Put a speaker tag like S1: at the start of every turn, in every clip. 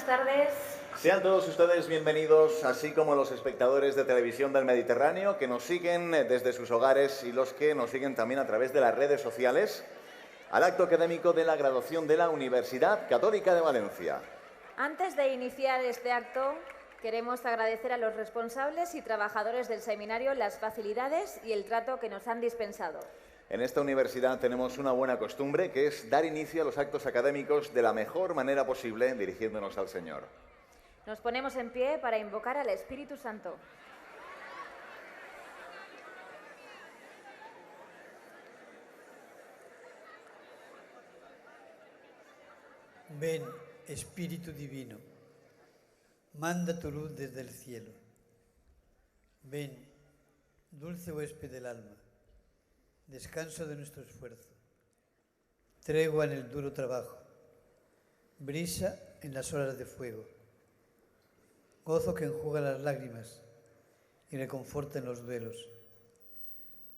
S1: tardes.
S2: Sean todos ustedes bienvenidos, así como los espectadores de Televisión del Mediterráneo que nos siguen desde sus hogares y los que nos siguen también a través de las redes sociales, al acto académico de la graduación de la Universidad Católica de Valencia.
S1: Antes de iniciar este acto, queremos agradecer a los responsables y trabajadores del seminario las facilidades y el trato que nos han dispensado.
S2: En esta universidad tenemos una buena costumbre, que es dar inicio a los actos académicos de la mejor manera posible, dirigiéndonos al Señor.
S1: Nos ponemos en pie para invocar al Espíritu Santo.
S3: Ven, Espíritu Divino, manda tu luz desde el cielo. Ven, dulce huésped del alma, descanso de nuestro esfuerzo, tregua en el duro trabajo, brisa en las horas de fuego, gozo que enjuga las lágrimas y reconforta en los duelos.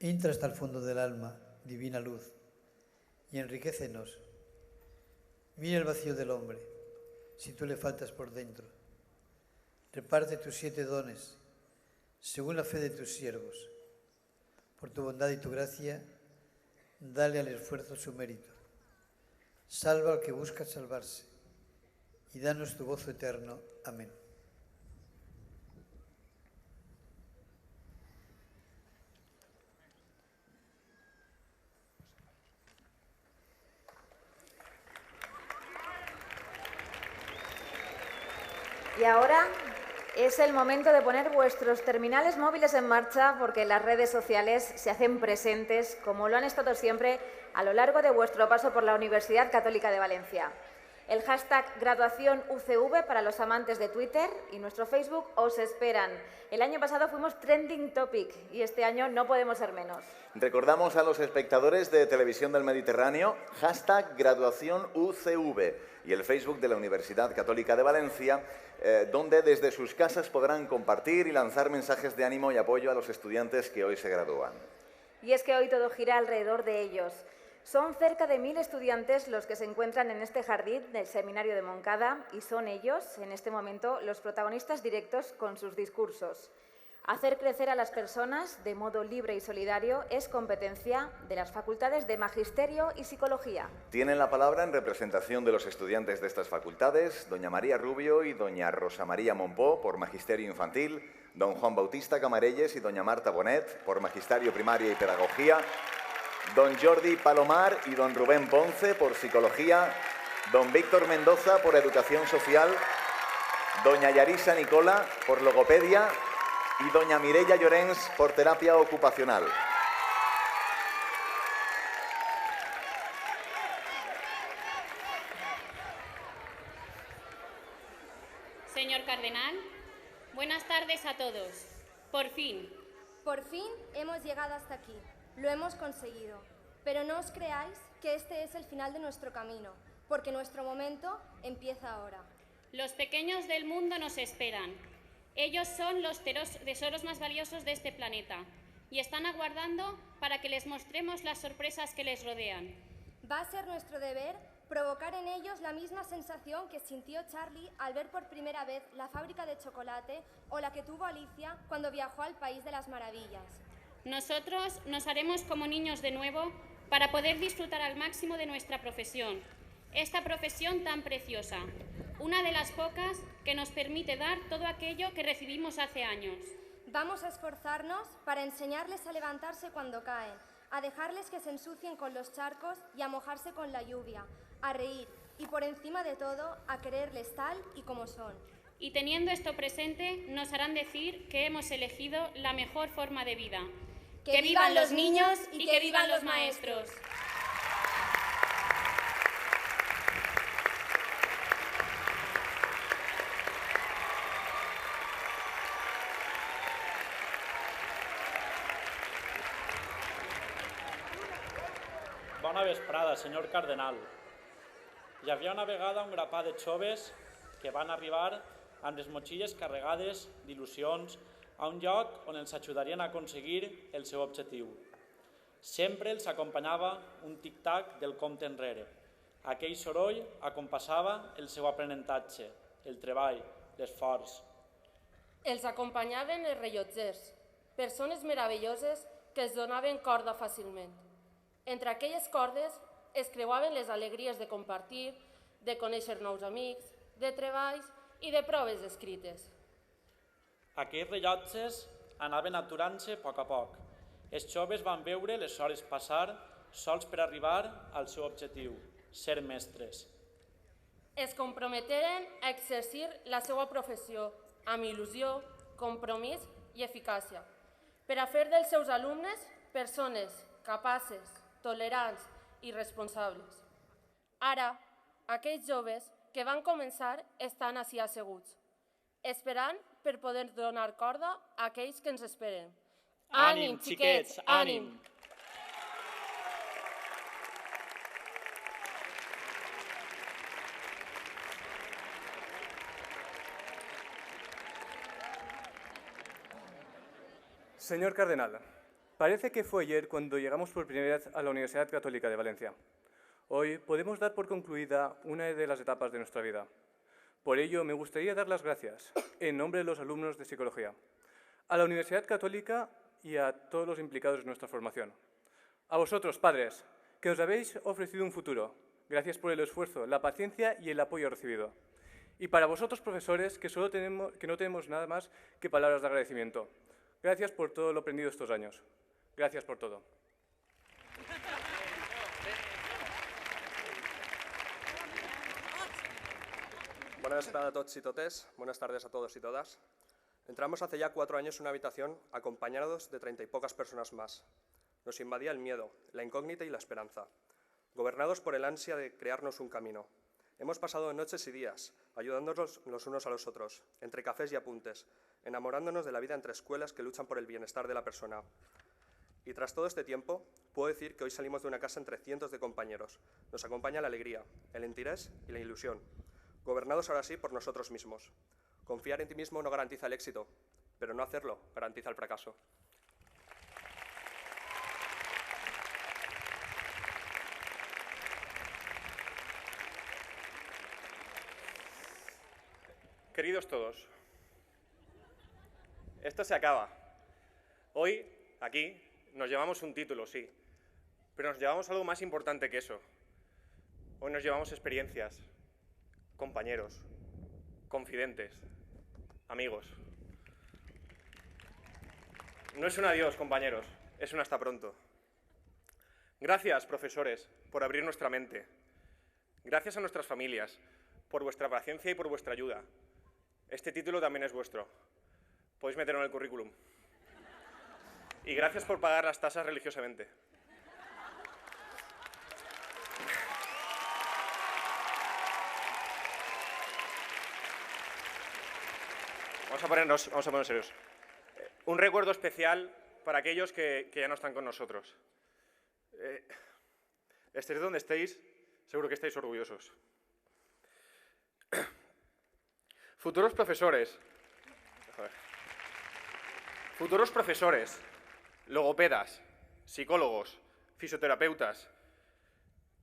S3: Entra hasta el fondo del alma, divina luz, y enriquécenos. Mira el vacío del hombre, si tú le faltas por dentro. Reparte tus 7 dones, según la fe de tus siervos. Por tu bondad y tu gracia, dale al esfuerzo su mérito. Salva al que busca salvarse, y danos tu gozo eterno. Amén.
S1: Y ahora es el momento de poner vuestros terminales móviles en marcha porque las redes sociales se hacen presentes, como lo han estado siempre a lo largo de vuestro paso por la Universidad Católica de Valencia. El hashtag graduación UCV para los amantes de Twitter y nuestro Facebook os esperan. El año pasado fuimos trending topic y este año no podemos ser menos.
S2: Recordamos a los espectadores de Televisión del Mediterráneo, hashtag graduación UCV y el Facebook de la Universidad Católica de Valencia, donde desde sus casas podrán compartir y lanzar mensajes de ánimo y apoyo a los estudiantes que hoy se gradúan.
S1: Y es que hoy todo gira alrededor de ellos. Son cerca de 1000 estudiantes los que se encuentran en este jardín del Seminario de Moncada y son ellos, en este momento, los protagonistas directos con sus discursos. Hacer crecer a las personas de modo libre y solidario es competencia de las facultades de Magisterio y Psicología.
S2: Tienen la palabra en representación de los estudiantes de estas facultades, doña María Rubio y doña Rosa María Monpó por Magisterio Infantil, don Juan Bautista Camarelles y doña Marta Bonet por Magisterio Primaria y Pedagogía, don Jordi Palomar y don Rubén Ponce por Psicología, don Víctor Mendoza por Educación Social, doña Yarisa Nicola por Logopedia y doña Mireia Llorens por Terapia Ocupacional.
S4: Señor Cardenal, buenas tardes a todos. Por fin
S5: hemos llegado hasta aquí. Lo hemos conseguido, pero no os creáis que este es el final de nuestro camino, porque nuestro momento empieza ahora.
S4: Los pequeños del mundo nos esperan. Ellos son los tesoros más valiosos de este planeta y están aguardando para que les mostremos las sorpresas que les rodean.
S5: Va a ser nuestro deber provocar en ellos la misma sensación que sintió Charlie al ver por primera vez la fábrica de chocolate o la que tuvo Alicia cuando viajó al País de las Maravillas.
S4: Nosotros nos haremos como niños de nuevo para poder disfrutar al máximo de nuestra profesión, esta profesión tan preciosa, una de las pocas que nos permite dar todo aquello que recibimos hace años.
S5: Vamos a esforzarnos para enseñarles a levantarse cuando caen, a dejarles que se ensucien con los charcos y a mojarse con la lluvia, a reír y, por encima de todo, a quererles tal y como son.
S4: Y teniendo esto presente, nos harán decir que hemos elegido la mejor forma de vida. ¡Que vivan los niños y que vivan los maestros!
S6: Bona vesprada, senyor cardenal. Hi havia una vegada un grapà de joves que van arribar amb les motxilles carregades d'il·lusions a un lloc on els ajudarien a aconseguir el seu objectiu. Sempre els acompanyava un tic-tac del compte enrere. Aquell soroll acompassava el seu aprenentatge. el treball, l'esforç.
S7: Els acompanyaven els rellotgers, persones meravelloses que es donaven corda fàcilment. Entre aquelles cordes es creuaven les alegries de compartir, de conèixer nous amics, de treballs i de proves escrites.
S6: Aquests rellotges anaven aturant-se a poc. Els joves van veure les hores passar sols per arribar al seu objectiu, ser mestres.
S7: Es comprometeren a exercir la seva professió amb il·lusió, compromís i eficàcia, per a fer dels seus alumnes persones capaces, tolerants i responsables. Ara, aquells joves que van començar estan ací asseguts, esperant per poder donar corda a aquells que ens esperen.
S6: Ànim, xiquets, ànim!
S8: Señor Cardenal, parece que fue ayer cuando llegamos por primera vez a la Universidad Católica de Valencia. Hoy podemos dar por concluida una de las etapas de nuestra vida. Por ello, me gustaría dar las gracias, en nombre de los alumnos de Psicología, a la Universidad Católica y a todos los implicados en nuestra formación. A vosotros, padres, que nos habéis ofrecido un futuro. Gracias por el esfuerzo, la paciencia y el apoyo recibido. Y para vosotros, profesores, que no tenemos nada más que palabras de agradecimiento. Gracias por todo lo aprendido estos años. Gracias por todo.
S9: Buenas tardes a todos y totes, buenas tardes a todos y todas. Entramos hace ya 4 años en una habitación acompañados de 30 y pocas personas más. Nos invadía el miedo, la incógnita y la esperanza, gobernados por el ansia de crearnos un camino. Hemos pasado noches y días, ayudándonos los unos a los otros, entre cafés y apuntes, enamorándonos de la vida entre escuelas que luchan por el bienestar de la persona. Y tras todo este tiempo, puedo decir que hoy salimos de una casa entre cientos de compañeros. Nos acompaña la alegría, el interés y la ilusión, gobernados ahora sí por nosotros mismos. Confiar en ti mismo no garantiza el éxito, pero no hacerlo garantiza el fracaso.
S10: Queridos todos, esto se acaba. Hoy, aquí, nos llevamos un título, sí, pero nos llevamos algo más importante que eso. Hoy nos llevamos experiencias, compañeros, confidentes, amigos. No es un adiós, compañeros, es un hasta pronto. Gracias, profesores, por abrir nuestra mente. Gracias a nuestras familias, por vuestra paciencia y por vuestra ayuda. Este título también es vuestro. Podéis meterlo en el currículum. Y gracias por pagar las tasas religiosamente. Vamos a ponernos serios. Un recuerdo especial para aquellos que ya no están con nosotros. Estéis donde estéis, seguro que estáis orgullosos. Futuros profesores, logopedas, psicólogos, fisioterapeutas,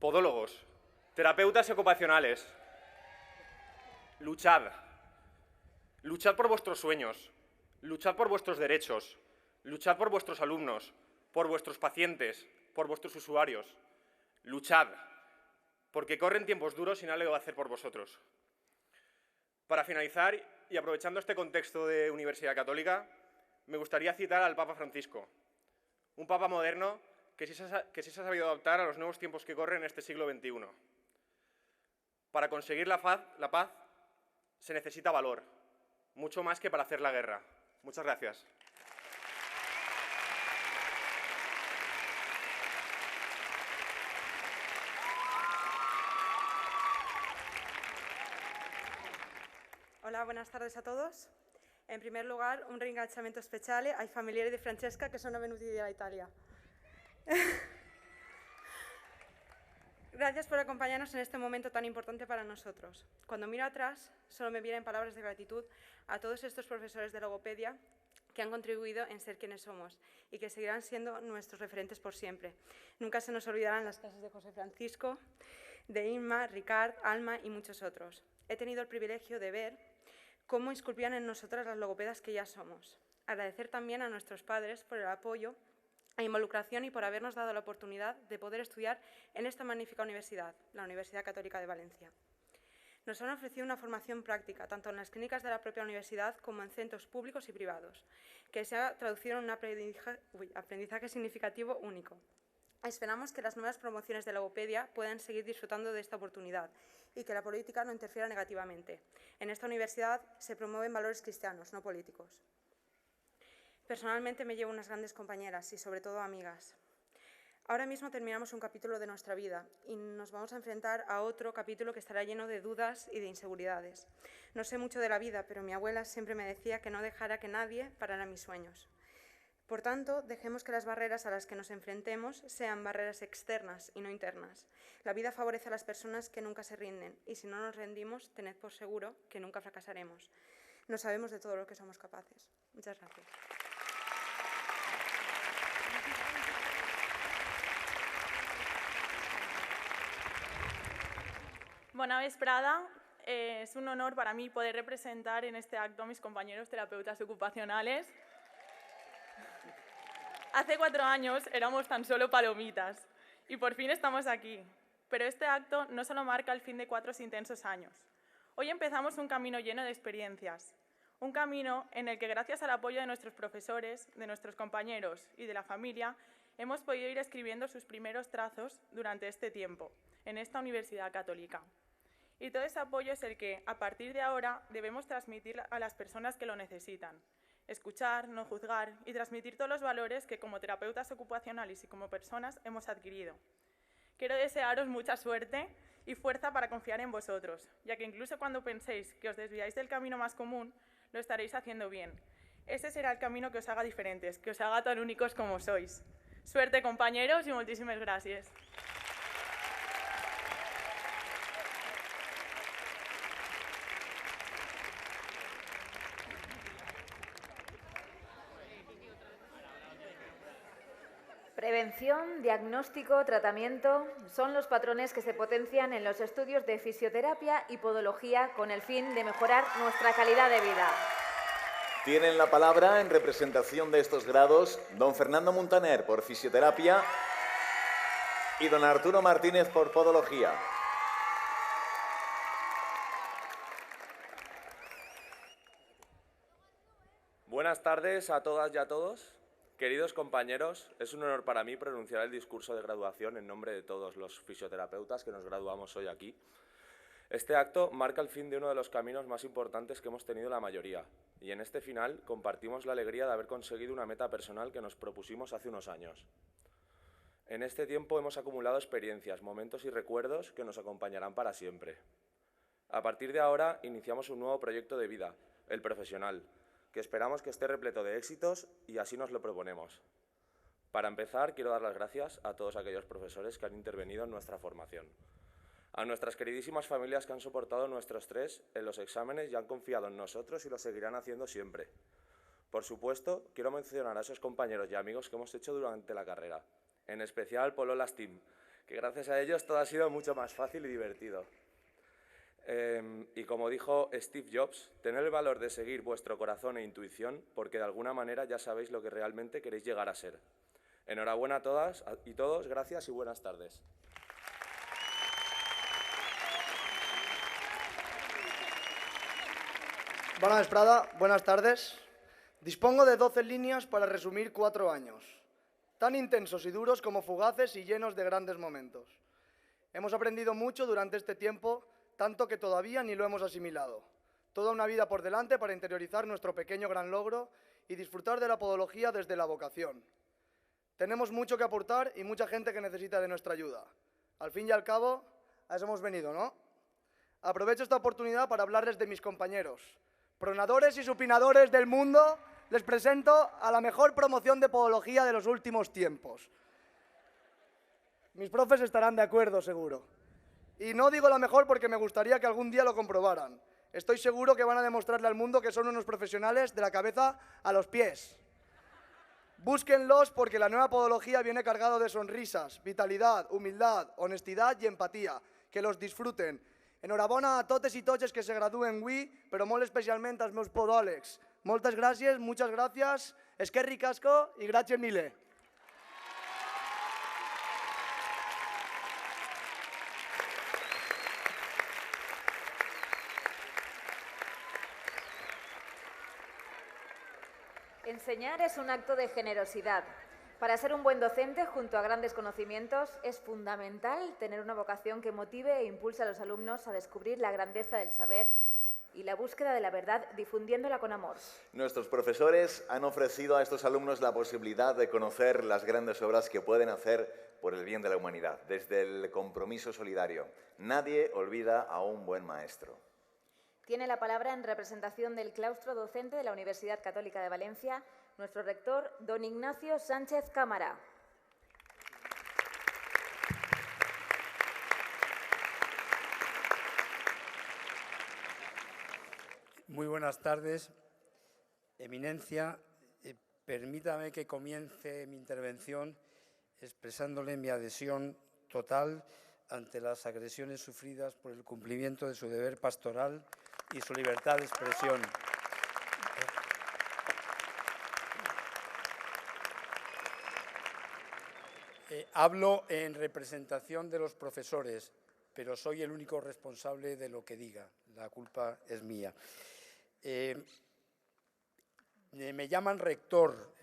S10: podólogos, terapeutas ocupacionales, luchad por vuestros sueños, luchad por vuestros derechos, luchad por vuestros alumnos, por vuestros pacientes, por vuestros usuarios, luchad, porque corren tiempos duros y nadie lo va a hacer por vosotros. Para finalizar, y aprovechando este contexto de Universidad Católica, me gustaría citar al Papa Francisco, un Papa moderno que sí se ha sabido adaptar a los nuevos tiempos que corren en este siglo XXI. Para conseguir la paz se necesita valor, mucho más que para hacer la guerra. Muchas gracias.
S11: Hola, buenas tardes a todos. En primer lugar, un ringraziamento speciale ai familiari di Francesca che sono venuti dall'Italia. Gracias por acompañarnos en este momento tan importante para nosotros. Cuando miro atrás, solo me vienen palabras de gratitud a todos estos profesores de logopedia que han contribuido en ser quienes somos y que seguirán siendo nuestros referentes por siempre. Nunca se nos olvidarán las clases de José Francisco, de Inma, Ricard, Alma y muchos otros. he tenido el privilegio de ver cómo esculpían en nosotras las logopedas que ya somos. Agradecer también a nuestros padres por el apoyo e involucración y por habernos dado la oportunidad de poder estudiar en esta magnífica universidad, la Universidad Católica de Valencia. Nos han ofrecido una formación práctica, tanto en las clínicas de la propia universidad como en centros públicos y privados, que se ha traducido en un aprendizaje significativo único. Esperamos que las nuevas promociones de logopedia puedan seguir disfrutando de esta oportunidad y que la política no interfiera negativamente. En esta universidad se promueven valores cristianos, no políticos. Personalmente me llevo unas grandes compañeras y sobre todo amigas. Ahora mismo terminamos un capítulo de nuestra vida y nos vamos a enfrentar a otro capítulo que estará lleno de dudas y de inseguridades. No sé mucho de la vida, pero mi abuela siempre me decía que no dejara que nadie parara mis sueños. Por tanto, dejemos que las barreras a las que nos enfrentemos sean barreras externas y no internas. La vida favorece a las personas que nunca se rinden y si no nos rendimos, tened por seguro que nunca fracasaremos. No sabemos de todo lo que somos capaces. Muchas gracias.
S12: Bona vesprada. Es un honor para mí poder representar en este acto a mis compañeros terapeutas ocupacionales. Hace 4 años éramos tan solo palomitas y por fin estamos aquí. Pero este acto no solo marca el fin de 4 intensos años. Hoy empezamos un camino lleno de experiencias. Un camino en el que gracias al apoyo de nuestros profesores, de nuestros compañeros y de la familia, hemos podido ir escribiendo sus primeros trazos durante este tiempo, en esta Universidad Católica. Y todo ese apoyo es el que, a partir de ahora, debemos transmitir a las personas que lo necesitan. Escuchar, no juzgar y transmitir todos los valores que como terapeutas ocupacionales y como personas hemos adquirido. Quiero desearos mucha suerte y fuerza para confiar en vosotros, ya que incluso cuando penséis que os desviáis del camino más común, lo estaréis haciendo bien. Ese será el camino que os haga diferentes, que os haga tan únicos como sois. Suerte, compañeros, y muchísimas gracias.
S1: Prevención, diagnóstico, tratamiento son los patrones que se potencian en los estudios de fisioterapia y podología con el fin de mejorar nuestra calidad de vida.
S2: Tienen la palabra en representación de estos grados don Fernando Montaner por fisioterapia y don Arturo Martínez por podología.
S9: Buenas tardes a todas y a todos. Queridos compañeros, es un honor para mí pronunciar el discurso de graduación en nombre de todos los fisioterapeutas que nos graduamos hoy aquí. Este acto marca el fin de uno de los caminos más importantes que hemos tenido la mayoría, y en este final compartimos la alegría de haber conseguido una meta personal que nos propusimos hace unos años. En este tiempo hemos acumulado experiencias, momentos y recuerdos que nos acompañarán para siempre. A partir de ahora iniciamos un nuevo proyecto de vida, el profesional, que esperamos que esté repleto de éxitos y así nos lo proponemos. Para empezar, quiero dar las gracias a todos aquellos profesores que han intervenido en nuestra formación, a nuestras queridísimas familias que han soportado nuestro estrés en los exámenes y han confiado en nosotros y lo seguirán haciendo siempre. Por supuesto, quiero mencionar a esos compañeros y amigos que hemos hecho durante la carrera, en especial Pololas Team, que gracias a ellos todo ha sido mucho más fácil y divertido. Y como dijo Steve Jobs, tened el valor de seguir vuestro corazón e intuición porque de alguna manera ya sabéis lo que realmente queréis llegar a ser. Enhorabuena a todas y todos, gracias y buenas tardes.
S13: Bona vesprada, buenas tardes. Dispongo de 12 líneas para resumir 4 años, tan intensos y duros como fugaces y llenos de grandes momentos. Hemos aprendido mucho durante este tiempo, tanto que todavía ni lo hemos asimilado. Toda una vida por delante para interiorizar nuestro pequeño gran logro y disfrutar de la podología desde la vocación. Tenemos mucho que aportar y mucha gente que necesita de nuestra ayuda. Al fin y al cabo, a eso hemos venido, ¿no? Aprovecho esta oportunidad para hablarles de mis compañeros. Pronadores y supinadores del mundo, les presento a la mejor promoción de podología de los últimos tiempos. Mis profes estarán de acuerdo, seguro. Y no digo la mejor porque me gustaría que algún día lo comprobaran. Estoy seguro que van a demostrarle al mundo que son unos profesionales de la cabeza a los pies. Búsquenlos porque la nueva podología viene cargado de sonrisas, vitalidad, humildad, honestidad y empatía. Que los disfruten. Enhorabona a totes i tots que se graduen avui, però molt especialment als meus podòlegs. Moltes gràcies, muchas gracias, eskerrik asko i gràcies mille.
S1: Enseñar es un acto de generosidad. Para ser un buen docente, junto a grandes conocimientos, es fundamental tener una vocación que motive e impulse a los alumnos a descubrir la grandeza del saber y la búsqueda de la verdad, difundiéndola con amor.
S2: Nuestros profesores han ofrecido a estos alumnos la posibilidad de conocer las grandes obras que pueden hacer por el bien de la humanidad, desde el compromiso solidario. Nadie olvida a un buen maestro.
S1: Tiene la palabra en representación del claustro docente de la Universidad Católica de Valencia, nuestro rector, don Ignacio Sánchez Cámara.
S14: Muy buenas tardes, Eminencia. Permítame que comience mi intervención expresándole mi adhesión total ante las agresiones sufridas por el cumplimiento de su deber pastoral y su libertad de expresión. Hablo en representación de los profesores, pero soy el único responsable de lo que diga. La culpa es mía. Me llaman rector,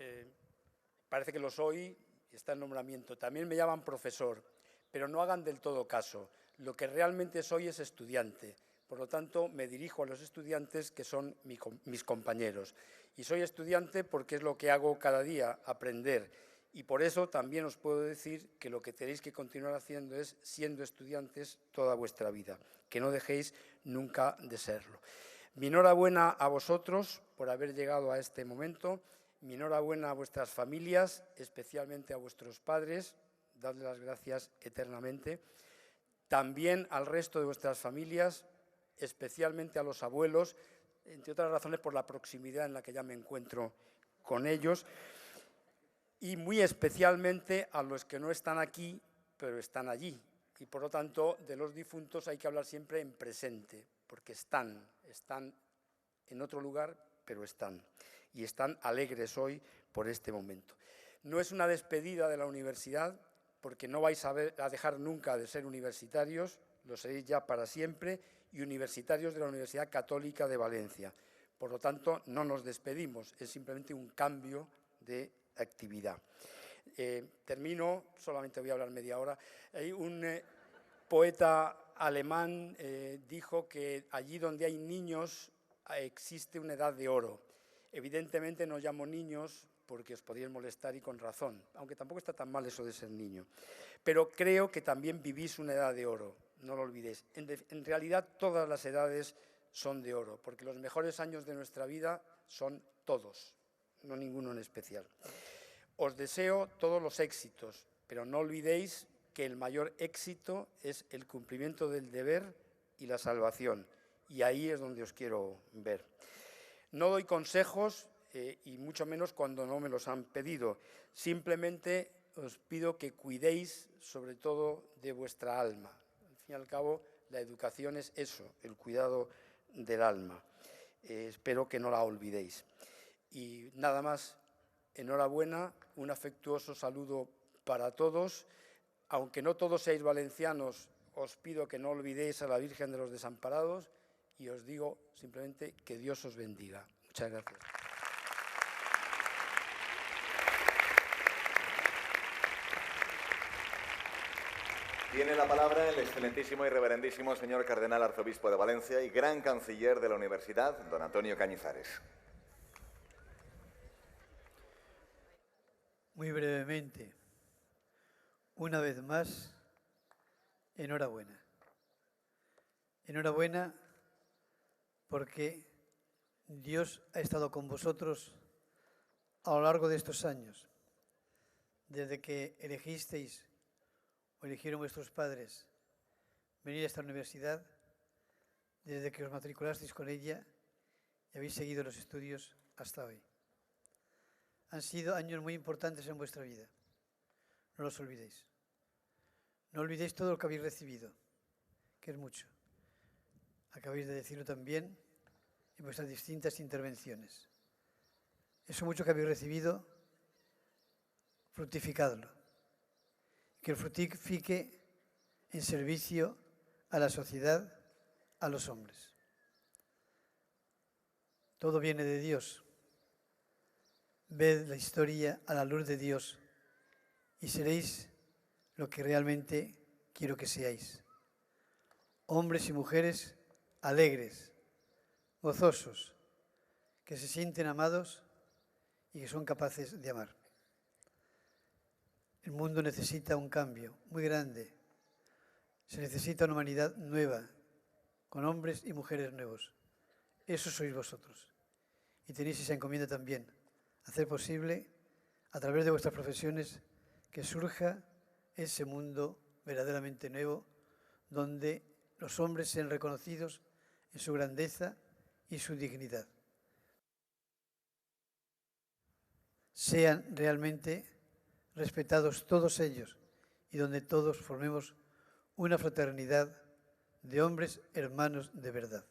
S14: parece que lo soy, está el nombramiento. También me llaman profesor, pero no hagan del todo caso. Lo que realmente soy es estudiante. Por lo tanto, me dirijo a los estudiantes que son mis compañeros. Y soy estudiante porque es lo que hago cada día, aprender. Y por eso también os puedo decir que lo que tenéis que continuar haciendo es siendo estudiantes toda vuestra vida, que no dejéis nunca de serlo. Mi enhorabuena a vosotros por haber llegado a este momento, mi enhorabuena a vuestras familias, especialmente a vuestros padres, dadle las gracias eternamente, también al resto de vuestras familias, especialmente a los abuelos, entre otras razones por la proximidad en la que ya me encuentro con ellos, y muy especialmente a los que no están aquí, pero están allí. Y por lo tanto, de los difuntos hay que hablar siempre en presente, porque están en otro lugar, pero están. Y están alegres hoy por este momento. No es una despedida de la universidad, porque no vais a dejar nunca de ser universitarios, lo seréis ya para siempre, y universitarios de la Universidad Católica de Valencia. Por lo tanto, no nos despedimos, es simplemente un cambio de actividad. Termino, solamente voy a hablar media hora. Hay un poeta alemán dijo que allí donde hay niños existe una edad de oro. Evidentemente no llamo niños porque os podríais molestar y con razón, aunque tampoco está tan mal eso de ser niño. Pero creo que también vivís una edad de oro, no lo olvidéis. En realidad todas las edades son de oro, porque los mejores años de nuestra vida son todos, no ninguno en especial. Os deseo todos los éxitos, pero no olvidéis que el mayor éxito es el cumplimiento del deber y la salvación, y ahí es donde os quiero ver. No doy consejos, y mucho menos cuando no me los han pedido. Simplemente os pido que cuidéis sobre todo de vuestra alma. Al fin y al cabo, la educación es eso, el cuidado del alma. Espero que no la olvidéis. Y nada más, enhorabuena, un afectuoso saludo para todos. Aunque no todos seáis valencianos, os pido que no olvidéis a la Virgen de los Desamparados y os digo simplemente que Dios os bendiga. Muchas gracias.
S2: Tiene la palabra el excelentísimo y reverendísimo señor Cardenal Arzobispo de Valencia y gran canciller de la Universidad, don Antonio Cañizares.
S3: Muy brevemente, una vez más, enhorabuena. Enhorabuena porque Dios ha estado con vosotros a lo largo de estos años, desde que elegisteis o eligieron vuestros padres venir a esta universidad, desde que os matriculasteis con ella y habéis seguido los estudios hasta hoy. Han sido años muy importantes en vuestra vida, no los olvidéis. No olvidéis todo lo que habéis recibido, que es mucho. Acabáis de decirlo también en vuestras distintas intervenciones. Eso mucho que habéis recibido, fructificadlo. Que el fructifique en servicio a la sociedad, a los hombres. Todo viene de Dios. Ved la historia a la luz de Dios y seréis lo que realmente quiero que seáis. Hombres y mujeres alegres, gozosos, que se sienten amados y que son capaces de amar. El mundo necesita un cambio muy grande. Se necesita una humanidad nueva, con hombres y mujeres nuevos. Eso sois vosotros. Y tenéis esa encomienda también, hacer posible, a través de vuestras profesiones, que surja ese mundo verdaderamente nuevo, donde los hombres sean reconocidos en su grandeza y su dignidad. Sean realmente respetados todos ellos y donde todos formemos una fraternidad de hombres hermanos de verdad.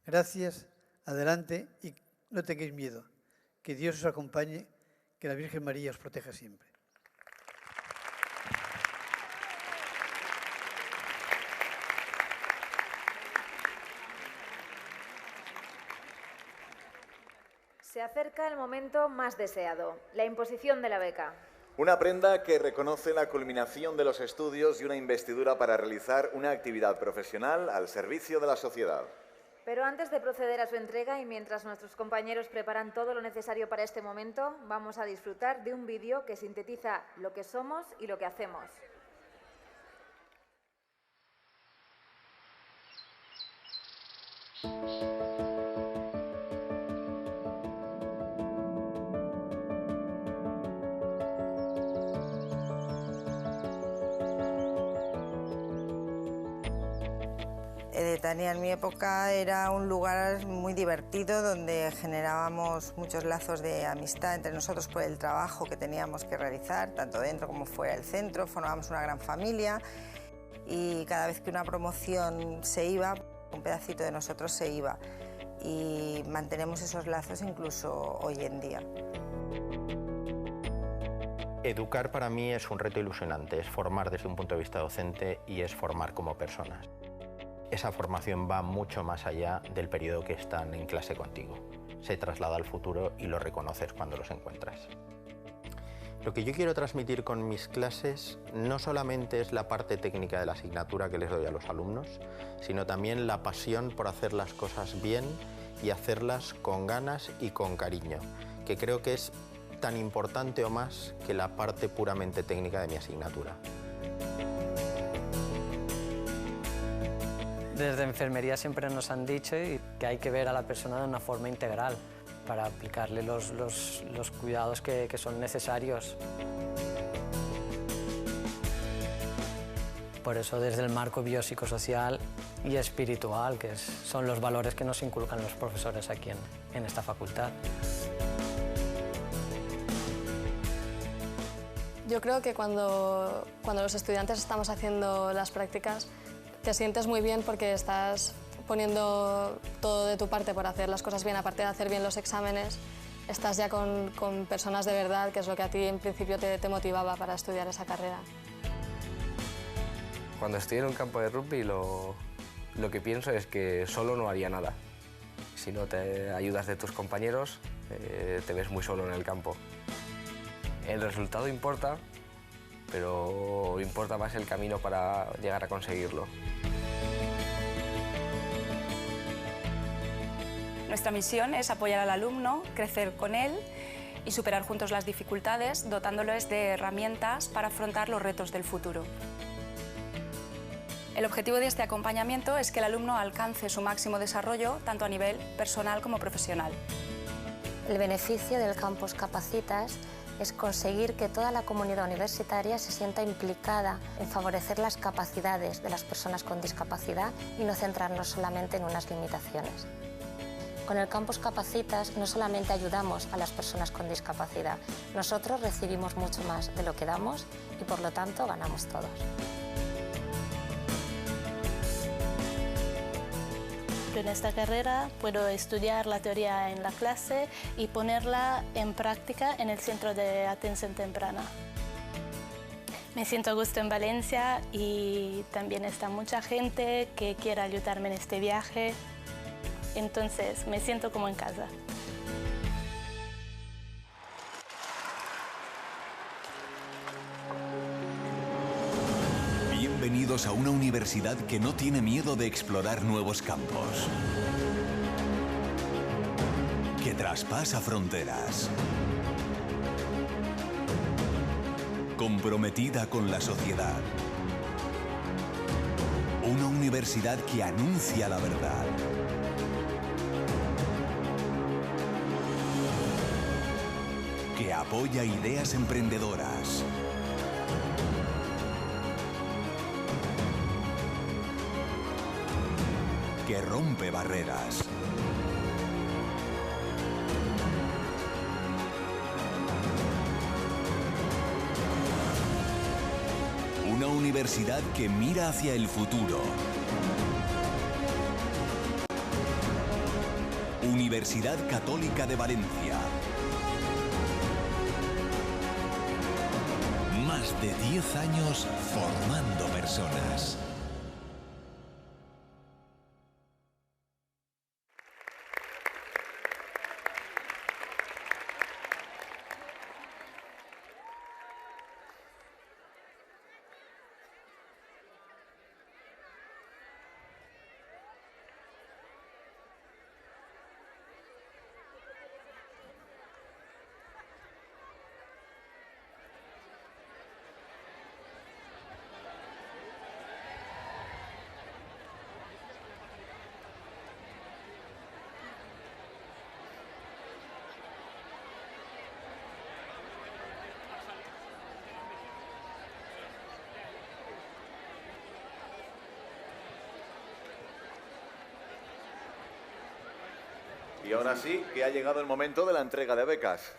S3: Gracias, adelante y no tengáis miedo. Que Dios os acompañe, que la Virgen María os proteja siempre.
S1: Se acerca el momento más deseado, la imposición de la beca.
S2: Una prenda que reconoce la culminación de los estudios y una investidura para realizar una actividad profesional al servicio de la sociedad.
S1: Pero antes de proceder a su entrega y mientras nuestros compañeros preparan todo lo necesario para este momento, vamos a disfrutar de un vídeo que sintetiza lo que somos y lo que hacemos.
S15: Edetania en mi época era un lugar muy divertido donde generábamos muchos lazos de amistad entre nosotros por el trabajo que teníamos que realizar, tanto dentro como fuera del centro, formábamos una gran familia y cada vez que una promoción se iba, un pedacito de nosotros se iba y mantenemos esos lazos incluso hoy en día.
S16: Educar para mí es un reto ilusionante, es formar desde un punto de vista docente y es formar como personas. Esa formación va mucho más allá del periodo que están en clase contigo. Se traslada al futuro y lo reconoces cuando los encuentras. Lo que yo quiero transmitir con mis clases no solamente es la parte técnica de la asignatura que les doy a los alumnos, sino también la pasión por hacer las cosas bien y hacerlas con ganas y con cariño, que creo que es tan importante o más que la parte puramente técnica de mi asignatura.
S17: Desde enfermería siempre nos han dicho que hay que ver a la persona de una forma integral para aplicarle los cuidados que son necesarios. Por eso desde el marco biopsicosocial y espiritual, que son los valores que nos inculcan los profesores aquí en esta facultad.
S18: Yo creo que cuando los estudiantes estamos haciendo las prácticas, te sientes muy bien porque estás poniendo todo de tu parte por hacer las cosas bien, aparte de hacer bien los exámenes, estás ya con personas de verdad, que es lo que a ti en principio te motivaba para estudiar esa carrera.
S19: Cuando estoy en un campo de rugby lo que pienso es que solo no haría nada. Si no te ayudas de tus compañeros, te ves muy solo en el campo. El resultado importa, pero importa más el camino para llegar a conseguirlo.
S20: Nuestra misión es apoyar al alumno, crecer con él y superar juntos las dificultades, dotándoles de herramientas para afrontar los retos del futuro. El objetivo de este acompañamiento es que el alumno alcance su máximo desarrollo, tanto a nivel personal como profesional.
S21: El beneficio del Campus Capacitas es conseguir que toda la comunidad universitaria se sienta implicada en favorecer las capacidades de las personas con discapacidad y no centrarnos solamente en unas limitaciones. Con el Campus Capacitas no solamente ayudamos a las personas con discapacidad, nosotros recibimos mucho más de lo que damos y por lo tanto ganamos todos.
S5: mucho en esta carrera. Puedo estudiar la teoría en la clase y ponerla en práctica en el Centro de Atención Temprana. Me siento a gusto en Valencia y también está mucha gente que quiere ayudarme en este viaje. Entonces me siento como en casa.
S22: Bienvenidos a una universidad que no tiene miedo de explorar nuevos campos, que traspasa fronteras, comprometida con la sociedad. Una universidad que anuncia la verdad. Que apoya ideas emprendedoras. Que rompe barreras. Una universidad que mira hacia el futuro. Universidad Católica de Valencia. Más de 10 años formando personas.
S2: Y ahora sí que ha llegado el momento de la entrega de becas.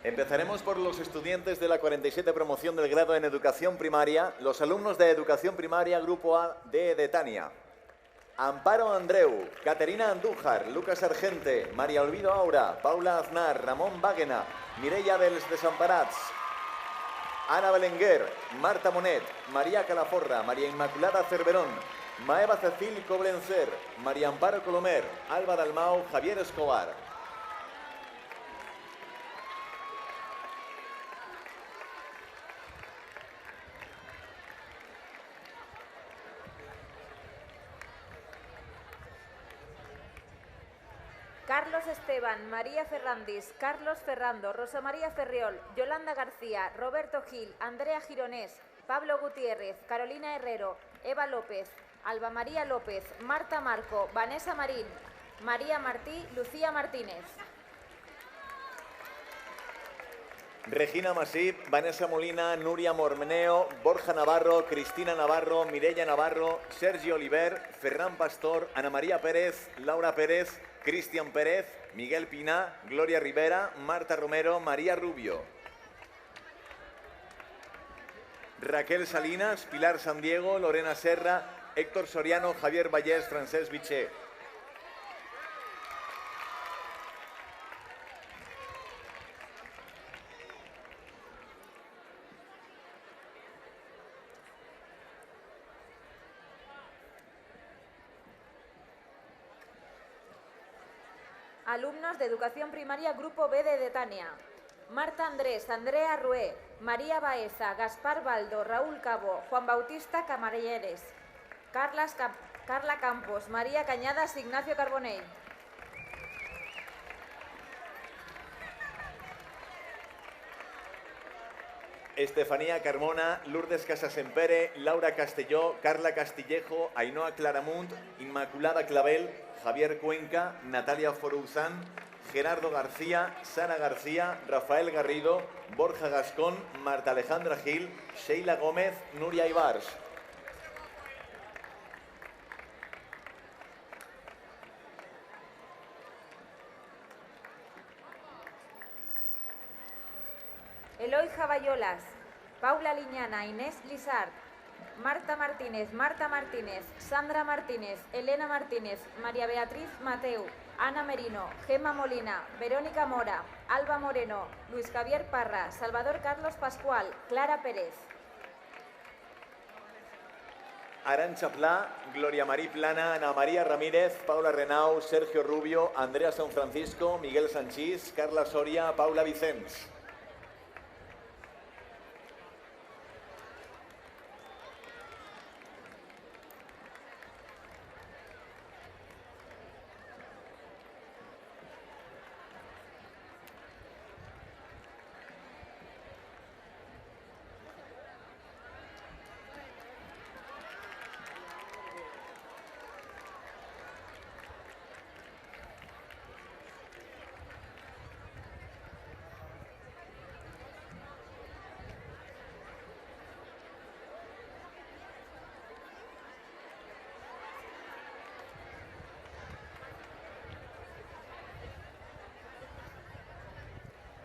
S2: Empezaremos por los estudiantes de la 47 promoción del grado en Educación Primaria, los alumnos de Educación Primaria Grupo A de Detania. Amparo Andreu, Caterina Andújar, Lucas Argente, María Olvido Aura, Paula Aznar, Ramón Báguena, Mireia dels Desamparats, Ana Belenguer, Marta Monet, María Calaforra, María Inmaculada Cerverón, Maeva Cecil Coblencer, María Amparo Colomer, Alba Dalmau, Javier Escobar.
S1: Carlos Esteban, María Ferrandis, Carlos Ferrando, Rosa María Ferriol, Yolanda García, Roberto Gil, Andrea Gironés, Pablo Gutiérrez, Carolina Herrero, Eva López, Alba María López, Marta Marco, Vanessa Marín, María Martí, Lucía Martínez.
S2: Regina Masip, Vanessa Molina, Nuria Mormeneo, Borja Navarro, Cristina Navarro, Mireia Navarro, Sergio Oliver, Ferran Pastor, Ana María Pérez, Laura Pérez, Cristian Pérez, Miguel Pina, Gloria Rivera, Marta Romero, María Rubio. Raquel Salinas, Pilar San Diego, Lorena Serra, Héctor Soriano, Javier Vallés, Francesc Vichet.
S1: Alumnos de Educación Primaria Grupo B de Detania. Marta Andrés, Andrea Rué, María Baeza, Gaspar Baldo, Raúl Cabo, Juan Bautista Camareres, Carla Campos, María Cañadas, Ignacio Carbonell.
S2: Estefanía Carmona, Lourdes Casasempere, Laura Castelló, Carla Castillejo, Ainhoa Claramunt, Inmaculada Clavel, Javier Cuenca, Natalia Foruzán, Gerardo García, Sara García, Rafael Garrido, Borja Gascón, Marta Alejandra Gil, Sheila Gómez, Nuria Ibars.
S1: Eloy Jabayolas, Paula Liñana, Inés Lizard, Marta Martínez, Sandra Martínez, Elena Martínez, María Beatriz Mateu, Ana Merino, Gemma Molina, Verónica Mora, Alba Moreno, Luis Javier Parra, Salvador Carlos Pascual, Clara Pérez.
S2: Arantxa Pla, Gloria Marí Plana, Ana María Ramírez, Paula Renau, Sergio Rubio, Andrea San Francisco, Miguel Sanchís, Carla Soria, Paula Vicens.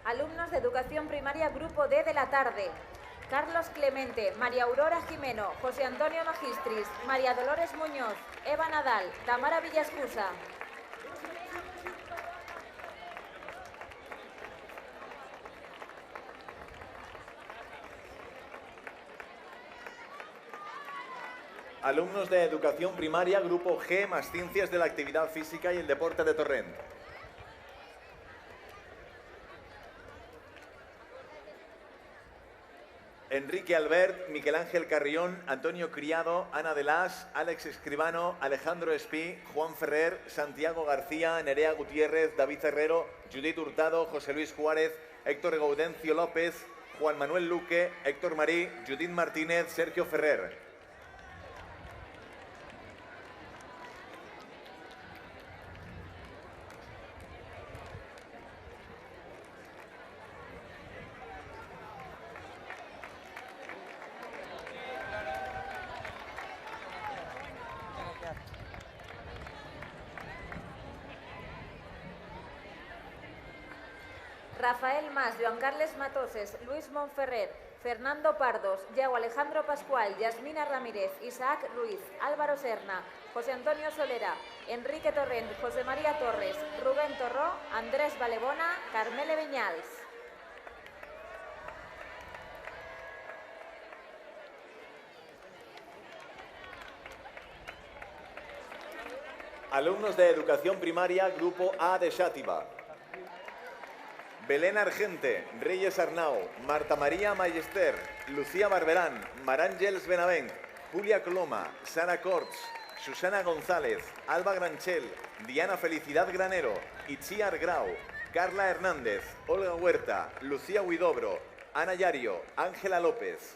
S1: Alumnos de Educación Primaria Grupo D de la tarde. Carlos Clemente, María Aurora Jimeno, José Antonio Magistris, María Dolores Muñoz, Eva Nadal, Tamara Villascusa.
S2: Alumnos de Educación Primaria Grupo G más Ciencias de la Actividad Física y el Deporte de Torrent. Enrique Albert, Miguel Ángel Carrión, Antonio Criado, Ana de Las, Alex Escribano, Alejandro Espí, Juan Ferrer, Santiago García, Nerea Gutiérrez, David Herrero, Judith Hurtado, José Luis Juárez, Héctor Gaudencio López, Juan Manuel Luque, Héctor Marí, Judith Martínez, Sergio Ferrer.
S1: Rafael Mas, Joan Carles Matoses, Luis Monferrer, Fernando Pardos, Yago Alejandro Pascual, Yasmina Ramírez, Isaac Ruiz, Álvaro Serna, José Antonio Solera, Enrique Torrent, José María Torres, Rubén Torró, Andrés Valebona, Carmele Viñals.
S2: Alumnos de Educación Primaria Grupo A de Xàtiva. Belén Argente, Reyes Arnau, Marta María Ballester, Lucía Barberán, Maràngels Benavent, Julia Coloma, Sara Corts, Susana González, Alba Granchel, Diana Felicidad Granero, Itziar Grau, Carla Hernández, Olga Huerta, Lucía Huidobro, Ana Yario, Ángela López.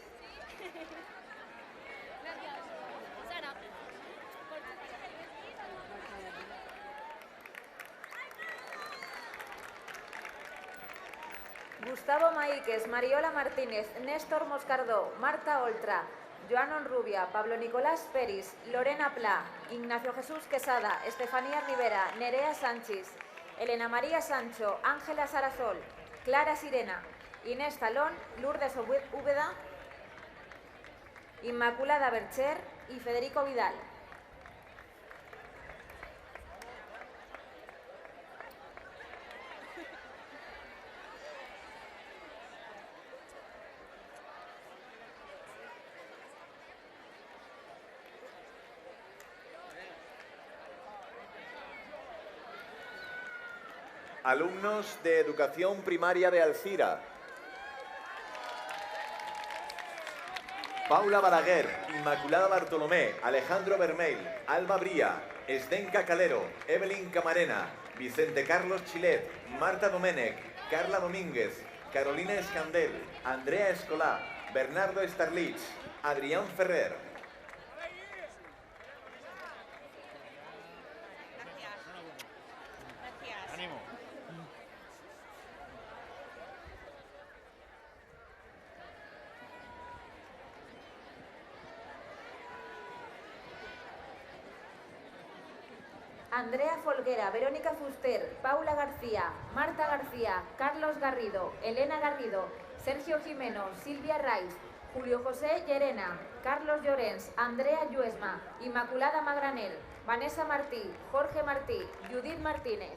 S1: Gustavo Maíquez, Mariola Martínez, Néstor Moscardó, Marta Oltra, Joan Onrubia, Pablo Nicolás Peris, Lorena Pla, Ignacio Jesús Quesada, Estefanía Rivera, Nerea Sánchez, Elena María Sancho, Ángela Sarazol, Clara Sirena, Inés Talón, Lourdes Úbeda, Inmaculada Bercher y Federico Vidal.
S2: Alumnos de Educación Primaria de Alcira. Paula Balaguer, Inmaculada Bartolomé, Alejandro Bermeil, Alba Bría, Esdenca Calero, Evelyn Camarena, Vicente Carlos Chilet, Marta Domenech, Carla Domínguez, Carolina Escandel, Andrea Escolá, Bernardo Starlich, Adrián Ferrer.
S1: Andrea Folguera, Verónica Fuster, Paula García, Marta García, Carlos Garrido, Elena Garrido, Sergio Jimeno, Silvia Raiz, Julio José Llerena, Carlos Llorens, Andrea Lluesma, Inmaculada Magranel, Vanessa Martí, Jorge Martí, Judith Martínez.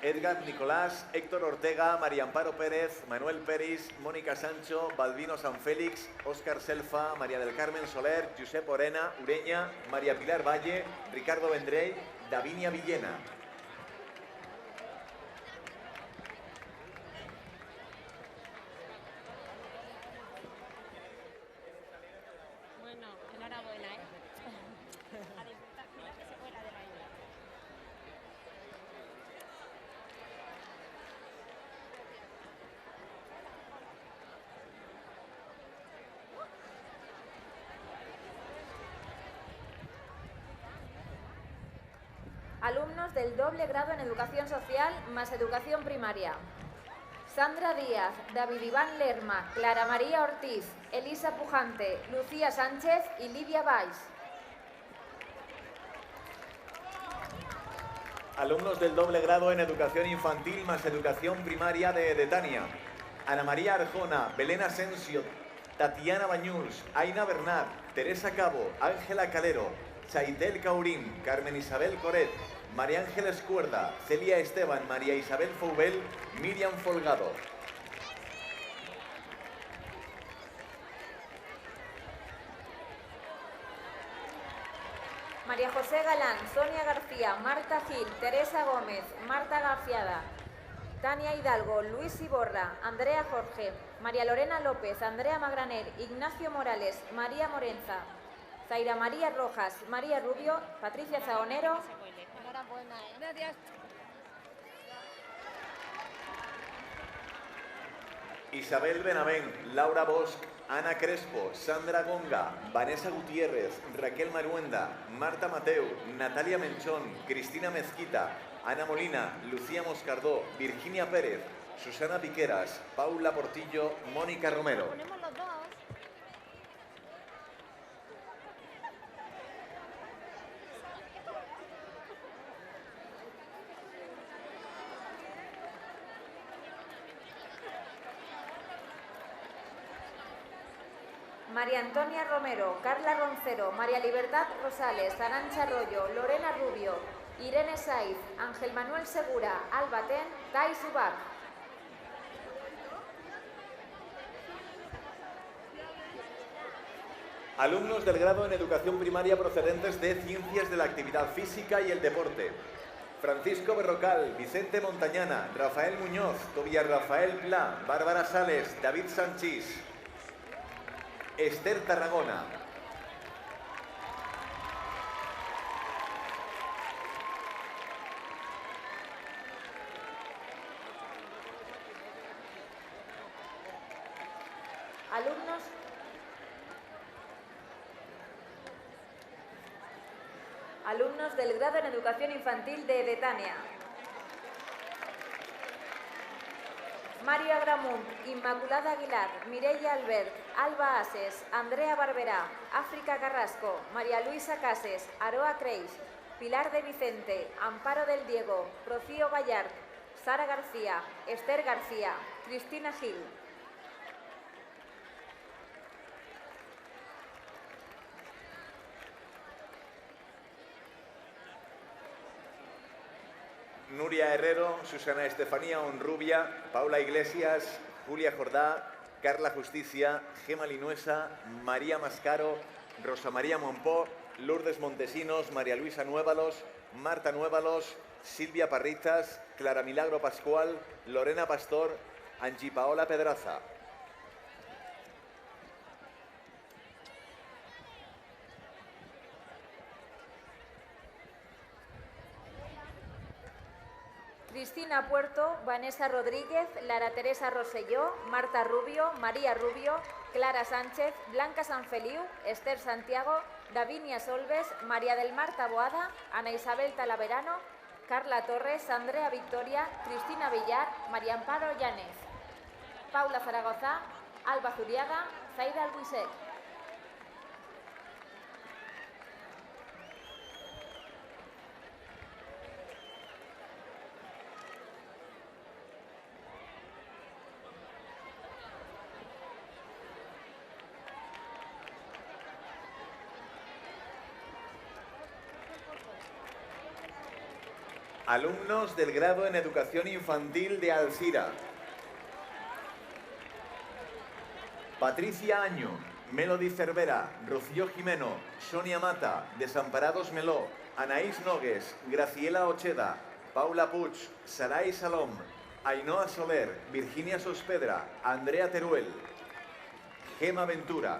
S2: Edgar Nicolás, Héctor Ortega, María Amparo Pérez, Manuel Peris, Mónica Sancho, Balbino San Félix, Óscar Selfa, María del Carmen Soler, Josep Orena, Ureña, María Pilar Valle, Ricardo Vendrell, Davinia Villena.
S4: Bueno, enhorabuena, ¿eh? A disfrutar, mira que se fuera de la isla.
S1: Alumnos del doble grado en Educación Social más Educación Primaria. Sandra Díaz, David Iván Lerma, Clara María Ortiz, Elisa Pujante, Lucía Sánchez y Lidia Valls.
S2: Alumnos del doble grado en Educación Infantil más Educación Primaria de Edetania. Ana María Arjona, Belén Asensio, Tatiana Bañuls, Aina Bernat, Teresa Cabo, Ángela Calero, Chaitel Caurín, Carmen Isabel Coret, María Ángeles Cuerda, Celia Esteban, María Isabel Foubel, Miriam Folgado.
S1: María José Galán, Sonia García, Marta Gil, Teresa Gómez, Marta Garciada, Tania Hidalgo, Luis Iborra, Andrea Jorge, María Lorena López, Andrea Magraner, Ignacio Morales, María Morenza, Zaira María Rojas, María Rubio, Patricia Zaonero.
S4: Enhorabuena, ¿eh? Gracias.
S2: Isabel Benavent, Laura Bosch, Ana Crespo, Sandra Gonga, Vanessa Gutiérrez, Raquel Maruenda, Marta Mateu, Natalia Menchón, Cristina Mezquita, Ana Molina, Lucía Moscardó, Virginia Pérez, Susana Piqueras, Paula Portillo, Mónica Romero.
S4: Ponemos los dos.
S1: María Antonia Romero, Carla Roncero, María Libertad Rosales, Arantxa Arroyo, Lorena Rubio, Irene Saiz, Ángel Manuel Segura, Alba Ten, Tai Subac.
S2: Alumnos del grado en Educación Primaria procedentes de Ciencias de la Actividad Física y el Deporte. Francisco Berrocal, Vicente Montañana, Rafael Muñoz, Tobias Rafael Pla, Bárbara Sales, David Sanchís, Esther Tarragona.
S1: Alumnos del grado en Educación Infantil de Edetania. Mario Agramunt, Inmaculada Aguilar, Mireia Albert, Alba Ases, Andrea Barberá, África Carrasco, María Luisa Cases, Aroa Creis, Pilar de Vicente, Amparo del Diego, Rocío Ballart, Sara García, Esther García, Cristina Gil.
S2: Nuria Herrero, Susana Estefanía Honrubia, Paula Iglesias, Julia Jordá, Carla Justicia, Gema Linuesa, María Mascaro, Rosa María Monpó, Lourdes Montesinos, María Luisa Nuévalos, Marta Nuévalos, Silvia Parrizas, Clara Milagro Pascual, Lorena Pastor, Angie Paola Pedraza.
S1: Cristina Puerto, Vanessa Rodríguez, Lara Teresa Rosselló, Marta Rubio, María Rubio, Clara Sánchez, Blanca Sanfeliu, Esther Santiago, Davinia Solves, María del Mar Taboada, Ana Isabel Talaverano, Carla Torres, Andrea Victoria, Cristina Villar, María Amparo Llanes, Paula Zaragoza, Alba Zuriaga, Zaida Albuisek.
S2: Alumnos del grado en Educación Infantil de Alcira. Patricia Año, Melody Cervera, Rocío Jimeno, Sonia Mata, Desamparados Meló, Anaís Nogues, Graciela Ocheda, Paula Puig, Saray Salom, Ainhoa Soler, Virginia Sospedra, Andrea Teruel, Gema Ventura.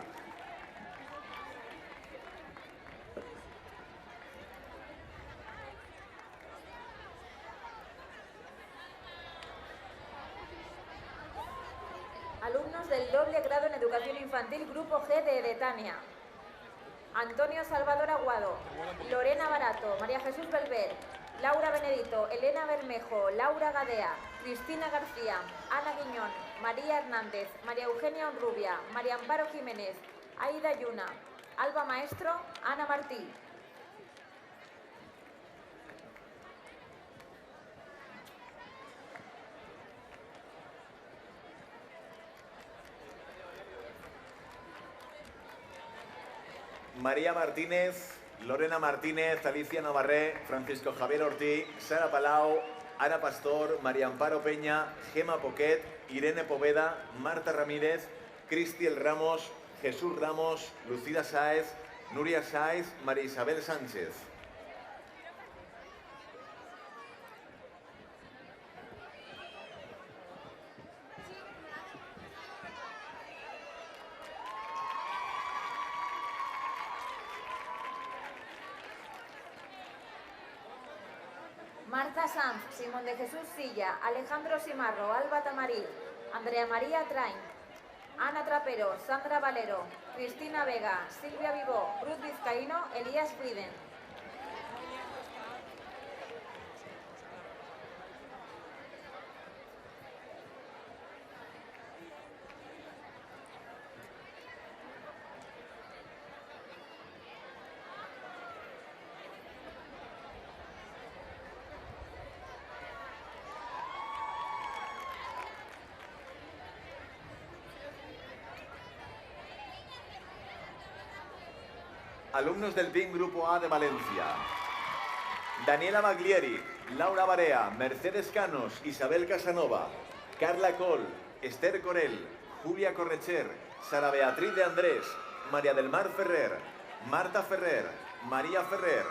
S1: Alumnos del doble grado en Educación Infantil, Grupo G de Edetania. Antonio Salvador Aguado, Lorena Barato, María Jesús Belver, Laura Benedito, Elena Bermejo, Laura Gadea, Cristina García, Ana Guiñón, María Hernández, María Eugenia Honrubia, María Amparo Jiménez, Aida Yuna, Alba Maestro, Ana Martí.
S2: María Martínez, Lorena Martínez, Alicia Navarré, Francisco Javier Ortiz, Sara Palau, Ana Pastor, María Amparo Peña, Gema Poquet, Irene Poveda, Marta Ramírez, Cristiel Ramos, Jesús Ramos, Lucida Sáez, Nuria Sáez, María Isabel Sánchez.
S1: Marta Sanz, Simón de Jesús Silla, Alejandro Simarro, Alba Tamarí, Andrea María Train, Ana Trapero, Sandra Valero, Cristina Vega, Silvia Vivó, Ruth Vizcaíno, Elías Briden.
S2: Alumnos del PIN Grupo A de Valencia. Daniela Maglieri, Laura Barea, Mercedes Canos, Isabel Casanova, Carla Col, Esther Corel, Julia Correcher, Sara Beatriz de Andrés, María del Mar Ferrer, Marta Ferrer, María Ferrer,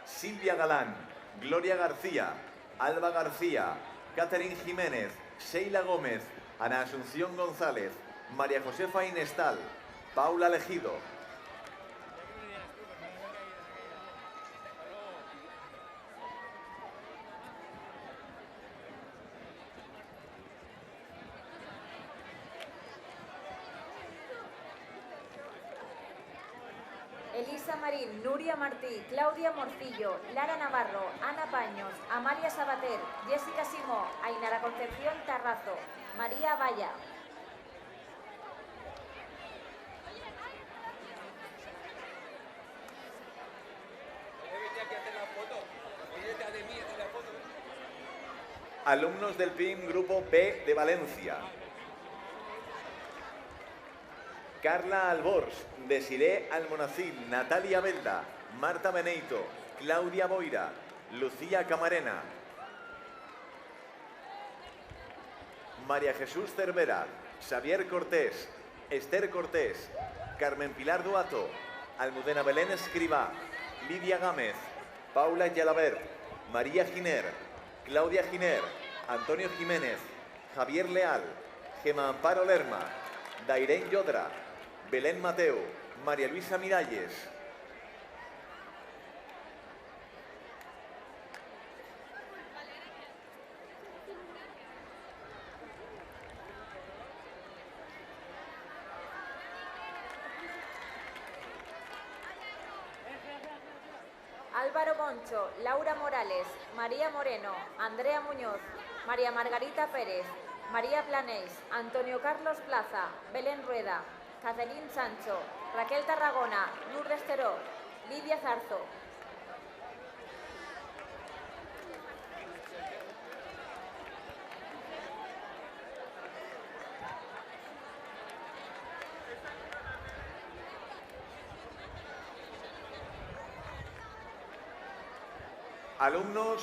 S2: Silvia Galán, Gloria García, Alba García, Catherine Jiménez, Sheila Gómez, Ana Asunción González, María Josefa Inestal, Paula Legido.
S1: Elisa Marín, Nuria Martí, Claudia Morcillo, Lara Navarro, Ana Paños, Amalia Sabater, Jessica Simó, Ainara Concepción Tarrazo, María Valla.
S2: Alumnos del PIN Grupo B de Valencia. Carla Albors, Desiré Almonacil, Natalia Belda, Marta Beneito, Claudia Boira, Lucía Camarena, María Jesús Cervera, Xavier Cortés, Esther Cortés, Carmen Pilar Duato, Almudena Belén Escribá, Lidia Gámez, Paula Yalaber, María Giner, Claudia Giner, Antonio Jiménez, Javier Leal, Gema Amparo Lerma, Dairén Yodra, Belén Mateo, María Luisa Miralles.
S1: Álvaro Moncho, Laura Morales, María Moreno, Andrea Muñoz, María Margarita Pérez, María Planés, Antonio Carlos Plaza, Belén Rueda, Cacerín Sancho, Raquel Tarragona, Lourdes Teró, Lidia Zarzo.
S2: Alumnos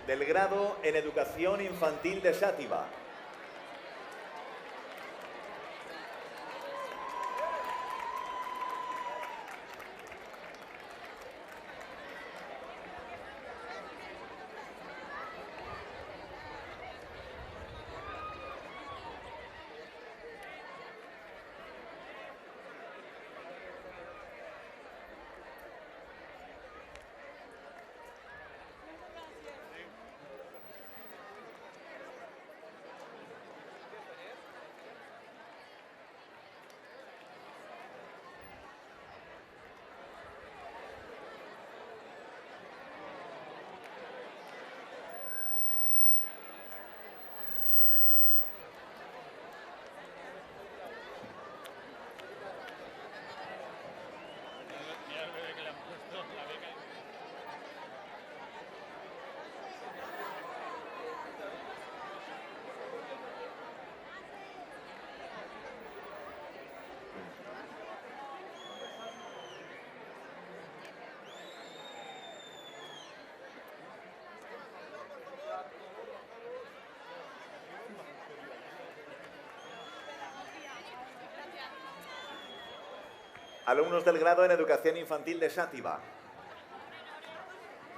S2: del grado en Educación Infantil de Sátiva. Alumnos del grado en Educación Infantil de Sátiva.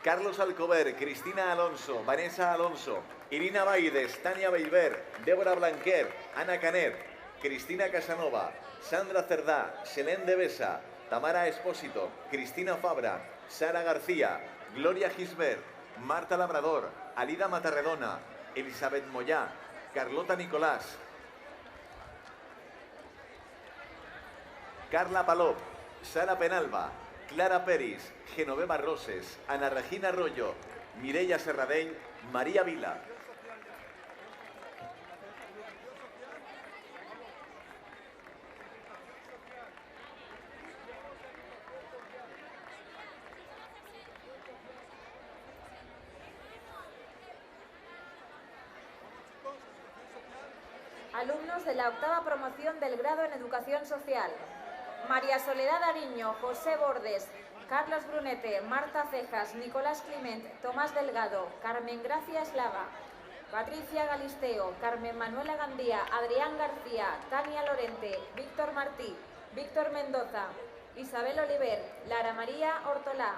S2: Carlos Alcover, Cristina Alonso, Vanessa Alonso, Irina Baides, Tania Beiber, Débora Blanquer, Ana Canet, Cristina Casanova, Sandra Cerdá, Selén de Besa, Tamara Espósito, Cristina Fabra, Sara García, Gloria Gisbert, Marta Labrador, Alida Matarredona, Elizabeth Moyá, Carlota Nicolás, Carla Palop, Sara Penalba, Clara Peris, Genoveva Roses, Ana Regina Arroyo, Mireia Serradell, María Vila.
S1: Alumnos de la octava promoción del grado en Educación Social. María Soledad Ariño, José Bordes, Carlos Brunete, Marta Cejas, Nicolás Clement, Tomás Delgado, Carmen Gracia Eslava, Patricia Galisteo, Carmen Manuela Gandía, Adrián García, Tania Lorente, Víctor Martí, Víctor Mendoza, Isabel Oliver, Lara María Hortolá,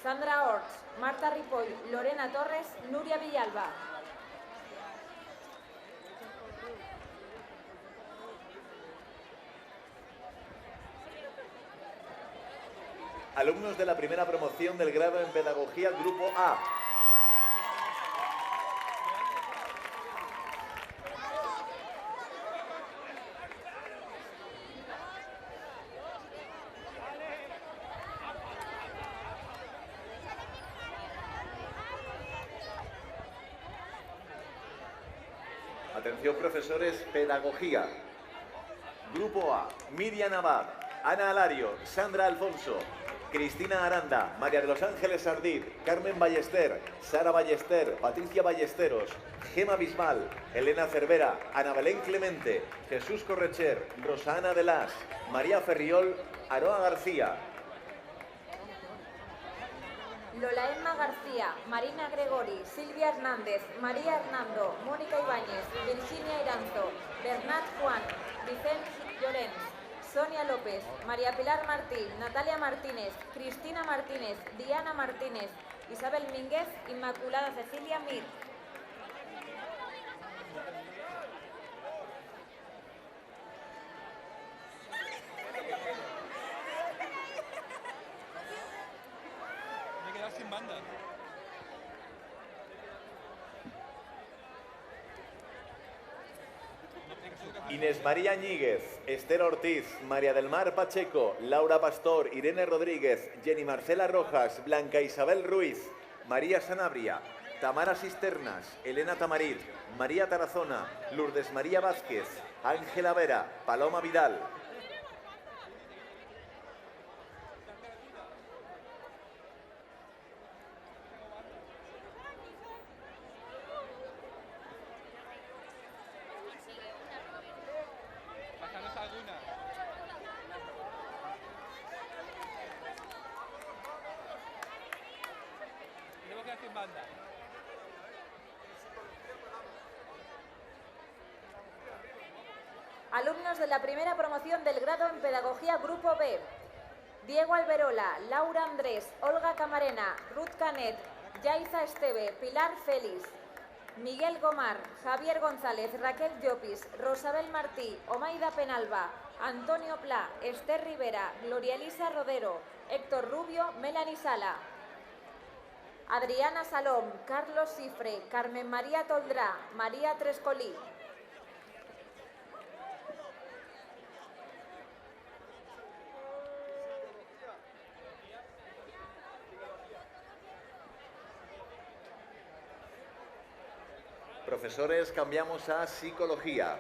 S1: Sandra Orts, Marta Ripoll, Lorena Torres, Nuria Villalba.
S2: Alumnos de la primera promoción del grado en Pedagogía Grupo A. Atención profesores, Pedagogía. Grupo A, Miriam Abad, Ana Alario, Sandra Alfonso, Cristina Aranda, María de los Ángeles Ardid, Carmen Ballester, Sara Ballester, Patricia Ballesteros, Gema Bisbal, Elena Cervera, Ana Belén Clemente, Jesús Correcher, Rosana de Las, María Ferriol, Aroa García.
S1: Lola Emma García, Marina Gregori, Silvia Hernández, María Hernando, Mónica Ibáñez, Virginia Iranzo, Bernat Juan, Vicente Llorens, Sonia López, María Pilar Martín, Natalia Martínez, Cristina Martínez, Diana Martínez, Isabel Mínguez, Inmaculada Cecilia Mir.
S6: Me he quedado sin banda.
S2: Inés María Ñíguez, Esther Ortiz, María del Mar Pacheco, Laura Pastor, Irene Rodríguez, Jenny Marcela Rojas, Blanca Isabel Ruiz, María Sanabria, Tamara Cisternas, Elena Tamarit, María Tarazona, Lourdes María Vázquez, Ángela Vera, Paloma Vidal.
S6: Pásanos alguna. Tenemos que hacer banda.
S1: Alumnos de la primera promoción del grado en Pedagogía Grupo B. Diego Alberola, Laura Andrés, Olga Camarena, Ruth Canet, Yaiza Esteve, Pilar Félix, Miguel Gomar, Javier González, Raquel Llopis, Rosabel Martí, Omaida Penalba, Antonio Pla, Esther Rivera, Gloria Elisa Rodero, Héctor Rubio, Melanie Sala, Adriana Salom, Carlos Cifre, Carmen María Toldrá, María Trescolí.
S2: Profesores, cambiamos a Psicología.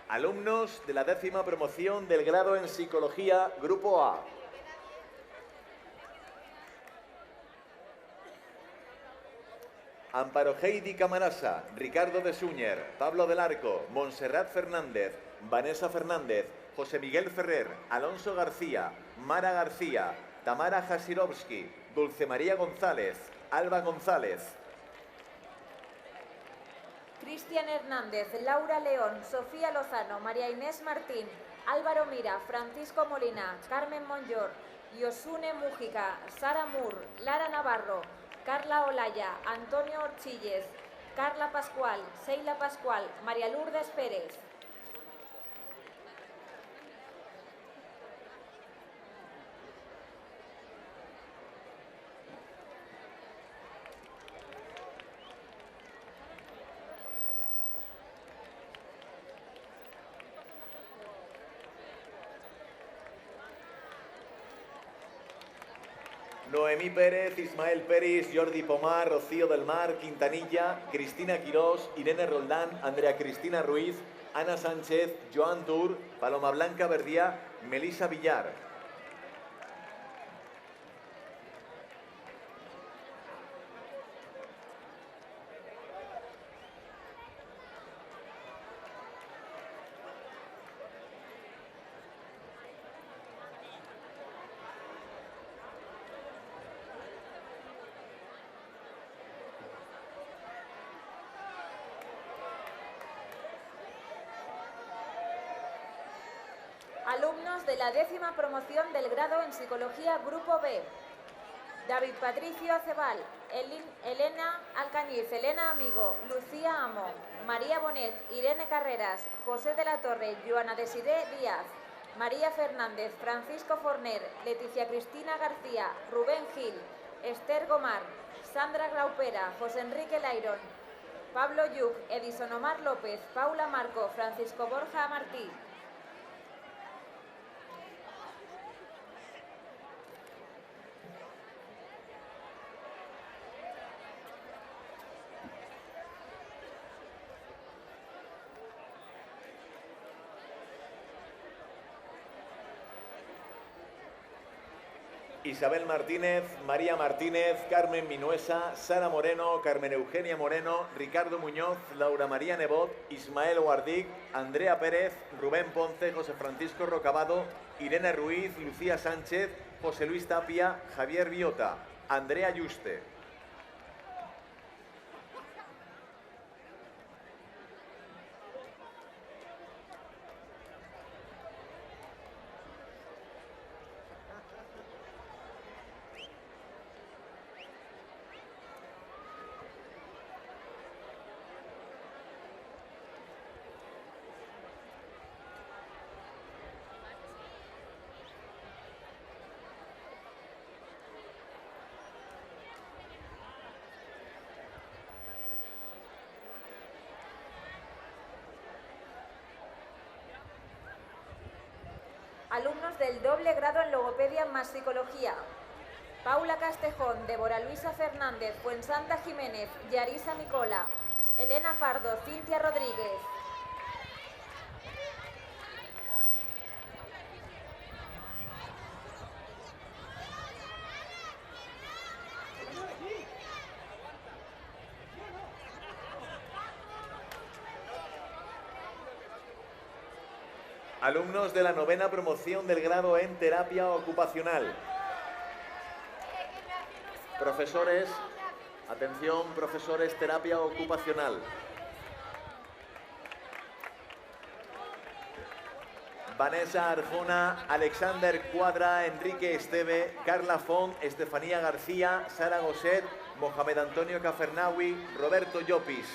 S2: Alumnos de la 10ª promoción del grado en Psicología, Grupo A. Amparo Heidi Camarasa, Ricardo de Súñer, Pablo del Arco, Montserrat Fernández, Vanessa Fernández, José Miguel Ferrer, Alonso García, Mara García, Tamara Jasirovsky, Dulce María González, Alba González.
S1: Cristian Hernández, Laura León, Sofía Lozano, María Inés Martín, Álvaro Mira, Francisco Molina, Carmen Monllor, Yosune Mújica, Sara Mur, Lara Navarro, Carla Olaya, Antonio Orchilles, Carla Pascual, Seila Pascual, María Lourdes Pérez.
S2: Noemí Pérez, Ismael Peris, Jordi Pomar, Rocío del Mar, Quintanilla, Cristina Quirós, Irene Roldán, Andrea Cristina Ruiz, Ana Sánchez, Joan Tur, Paloma Blanca Verdía, Melisa Villar.
S1: Alumnos de la 10ª promoción del grado en Psicología Grupo B. David Patricio Acebal, Elena Alcañiz, Elena Amigo, Lucía Amo, María Bonet, Irene Carreras, José de la Torre, Joana Desiré Díaz, María Fernández, Francisco Forner, Leticia Cristina García, Rubén Gil, Esther Gomar, Sandra Graupera, José Enrique Lairón, Pablo Yuc, Edison Omar López, Paula Marco, Francisco Borja Martí.
S2: Isabel Martínez, María Martínez, Carmen Minuesa, Sara Moreno, Carmen Eugenia Moreno, Ricardo Muñoz, Laura María Nebot, Ismael Guardic, Andrea Pérez, Rubén Ponce, José Francisco Rocabado, Irene Ruiz, Lucía Sánchez, José Luis Tapia, Javier Biota, Andrea Yuste.
S1: Alumnos del doble grado en logopedia más psicología. Paula Castejón, Débora Luisa Fernández, Fuensanta Jiménez, Yarisa Micola, Elena Pardo, Cintia Rodríguez.
S2: Alumnos de la 9ª promoción del grado en terapia ocupacional. Profesores, atención, profesores, terapia ocupacional. Vanessa Arjona, Alexander Cuadra, Enrique Esteve, Carla Font, Estefanía García, Sara Gosset, Mohamed Antonio Cafernawi, Roberto Llopis.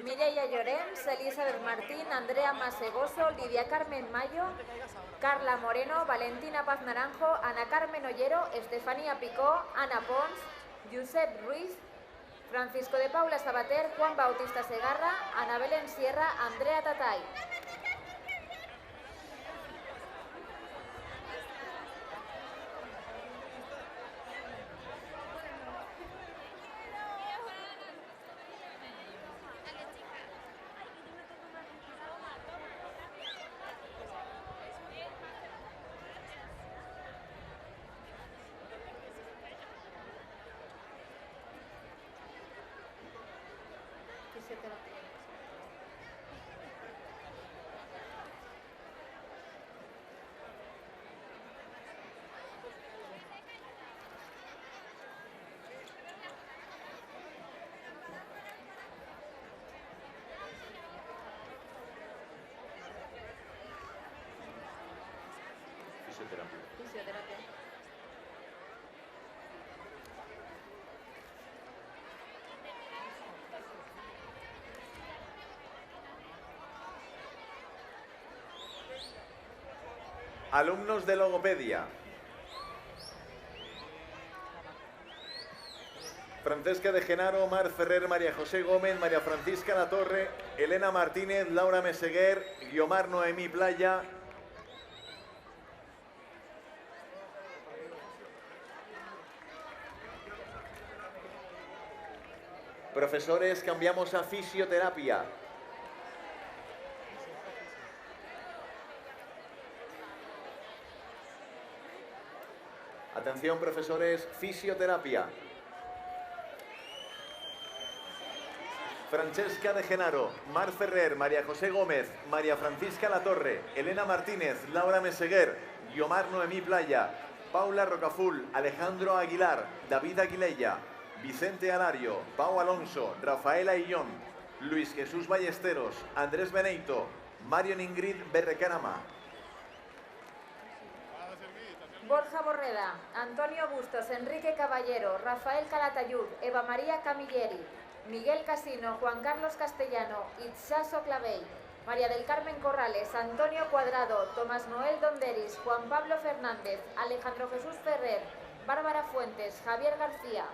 S1: Mireia Llorens, Elizabeth Martín, Andrea Masegoso, Lidia Carmen Mayo, Carla Moreno, Valentina Paz Naranjo, Ana Carmen Ollero, Estefanía Picó, Ana Pons, Josep Ruiz, Francisco de Paula Sabater, Juan Bautista Segarra, Ana Belén Sierra, Andrea Tatay. Fisioterapia.
S2: Alumnos de logopedia. Francesca de Genaro, Mar Ferrer, María José Gómez, María Francisca Latorre, Elena Martínez, Laura Meseguer, Guiomar Noemí Playa. Profesores, cambiamos a fisioterapia. Atención, profesores, fisioterapia. Francesca de Genaro, Mar Ferrer, María José Gómez, María Francisca Latorre, Elena Martínez, Laura Meseguer, Guiomar Noemí Playa, Paula Rocaful, Alejandro Aguilar, David Aguilella, Vicente Alario, Pau Alonso, Rafael Aillón, Luis Jesús Ballesteros, Andrés Beneito, Marion Ingrid Berrecarama.
S1: Borja Borreda, Antonio Bustos, Enrique Caballero, Rafael Calatayud, Eva María Camilleri, Miguel Casino, Juan Carlos Castellano, Itxaso Clavell, María del Carmen Corrales, Antonio Cuadrado, Tomás Noel Donderis, Juan Pablo Fernández, Alejandro Jesús Ferrer, Bárbara Fuentes, Javier García.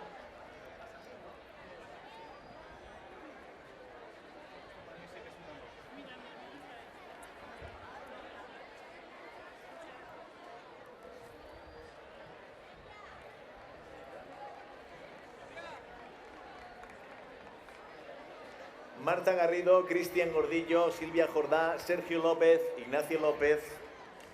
S2: Marta Garrido, Cristian Gordillo, Silvia Jordá, Sergio López, Ignacio López,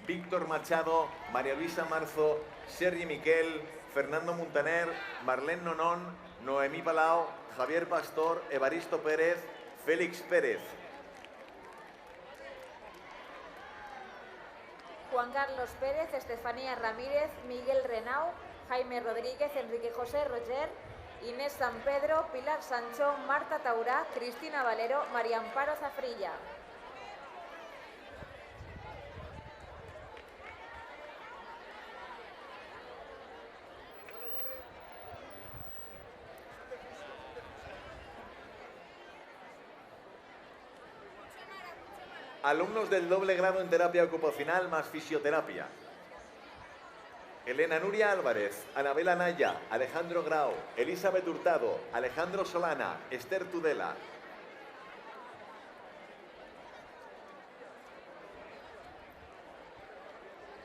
S2: Víctor Machado, María Luisa Marzo, Sergi Miquel, Fernando Montaner, Marlene Nonón, Noemí Palau, Javier Pastor, Evaristo Pérez, Félix Pérez.
S1: Juan Carlos Pérez, Estefanía Ramírez, Miguel Renau, Jaime Rodríguez, Enrique José Roger, Inés San Pedro, Pilar Sancho, Marta Taurá, Cristina Valero, María Amparo Zafrilla.
S2: Alumnos del doble grado en terapia ocupacional más fisioterapia. Elena Nuria Álvarez, Anabela Naya, Alejandro Grau, Elizabeth Hurtado, Alejandro Solana, Esther Tudela.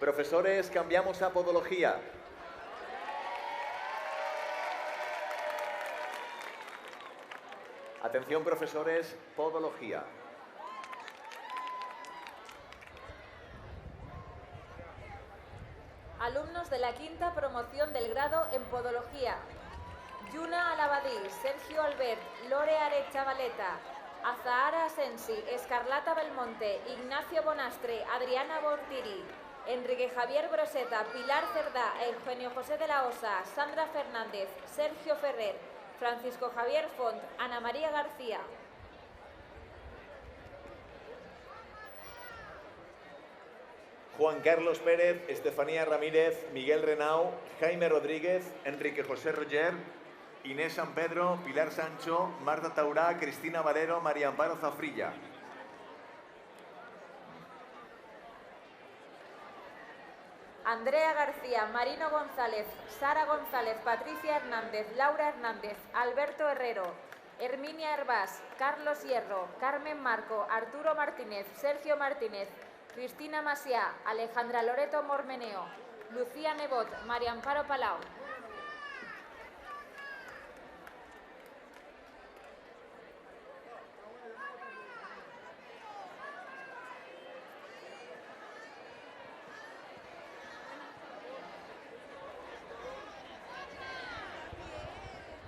S2: Profesores, cambiamos a podología. Atención, profesores, podología.
S1: Alumnos de la quinta promoción del grado en podología. Yuna Alabadí, Sergio Albert, Lore Arechavaleta, Azahara Asensi, Escarlata Belmonte, Ignacio Bonastre, Adriana Bortiri, Enrique Javier Broseta, Pilar Cerdá, Eugenio José de la Osa, Sandra Fernández, Sergio Ferrer, Francisco Javier Font, Ana María García.
S2: Juan Carlos Pérez, Estefanía Ramírez, Miguel Renau, Jaime Rodríguez, Enrique José Roger, Inés San Pedro, Pilar Sancho, Marta Taurá, Cristina Valero, María Amparo Zafrilla.
S1: Andrea García, Marino González, Sara González, Patricia Hernández, Laura Hernández, Alberto Herrero, Herminia Herbás, Carlos Hierro, Carmen Marco, Arturo Martínez, Sergio Martínez, Cristina Masiá, Alejandra Loreto Mormeneo, Lucía Nebot, María Amparo Palau.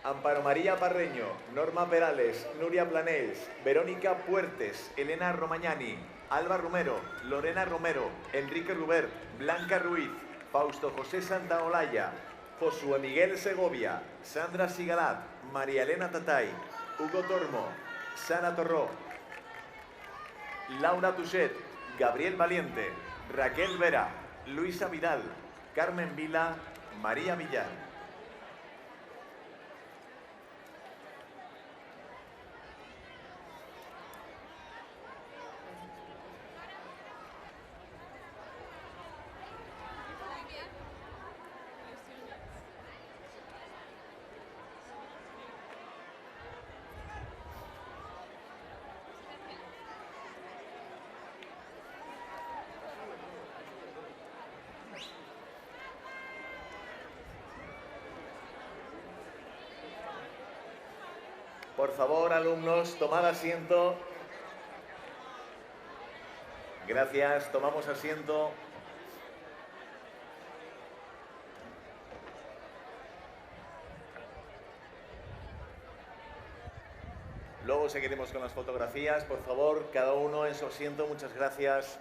S2: Amparo María Parreño, Norma Perales, Nuria Planels, Verónica Puertes, Elena Romagnani, Alba Romero, Lorena Romero, Enrique Rubert, Blanca Ruiz, Fausto José Santaolalla, Josué Miguel Segovia, Sandra Sigalat, María Elena Tatay, Hugo Tormo, Sara Torró, Laura Tuset, Gabriel Valiente, Raquel Vera, Luisa Vidal, Carmen Vila, María Villar. Por favor, alumnos, tomad asiento. Gracias, tomamos asiento. Luego seguiremos con las fotografías. Por favor, cada uno en su asiento. Muchas gracias.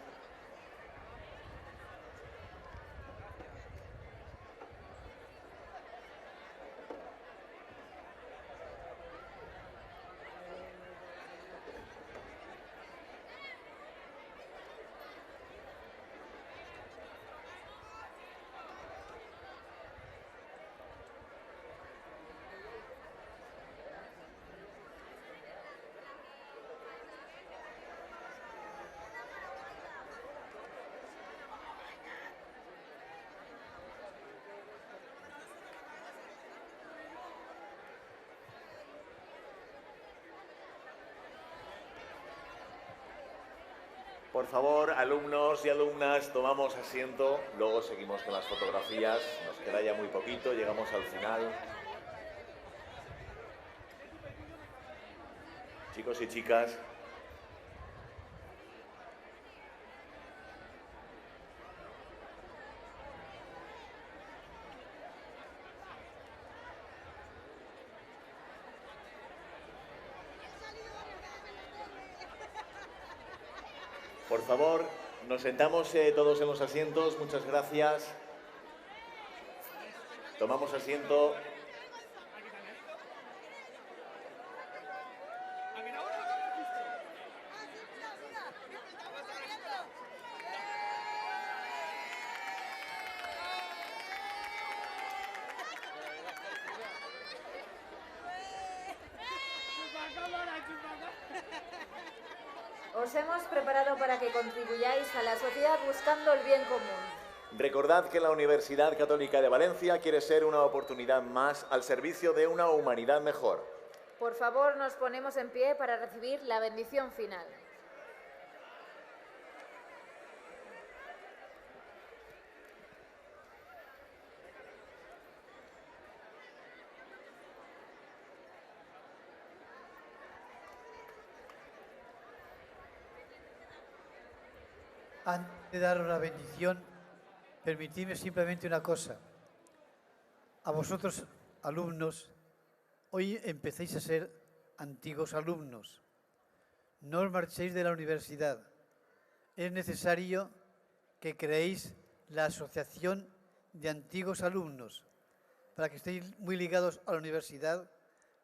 S2: Por favor, alumnos y alumnas, tomamos asiento. Luego seguimos con las fotografías. Nos queda ya muy poquito, llegamos al final. Chicos y chicas. Por favor, nos sentamos todos en los asientos. Muchas gracias. Tomamos asiento.
S1: Os hemos preparado para que contribuyáis a la sociedad buscando el bien común.
S2: Recordad que la Universidad Católica de Valencia quiere ser una oportunidad más al servicio de una humanidad mejor.
S1: Por favor, nos ponemos en pie para recibir la bendición final.
S3: Antes de daros la bendición, permitidme simplemente una cosa. A vosotros, alumnos, hoy empecéis a ser antiguos alumnos. No os marchéis de la universidad. Es necesario que creéis la asociación de antiguos alumnos para que estéis muy ligados a la universidad,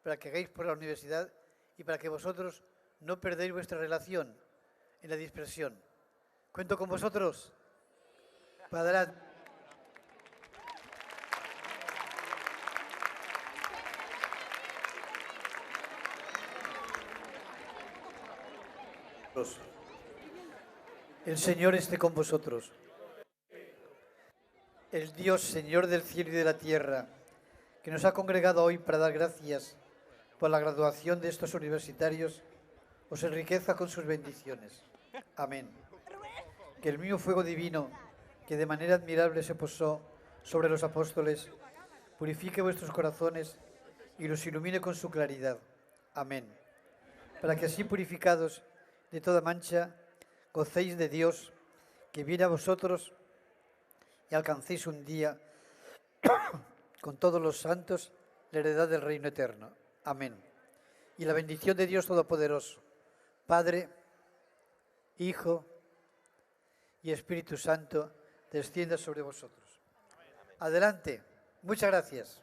S3: para que hagáis por la universidad y para que vosotros no perdáis vuestra relación en la dispersión. ¿Cuento con vosotros? Para adelante. El Señor esté con vosotros. El Dios, Señor del cielo y de la tierra, que nos ha congregado hoy para dar gracias por la graduación de estos universitarios, os enriquezca con sus bendiciones. Amén. Que el mismo fuego divino, que de manera admirable se posó sobre los apóstoles, purifique vuestros corazones y los ilumine con su claridad. Amén. Para que así purificados de toda mancha, gocéis de Dios, que viene a vosotros y alcancéis un día con todos los santos la heredad del reino eterno. Amén. Y la bendición de Dios Todopoderoso, Padre, Hijo y Espíritu Santo, descienda sobre vosotros. Adelante. Muchas gracias.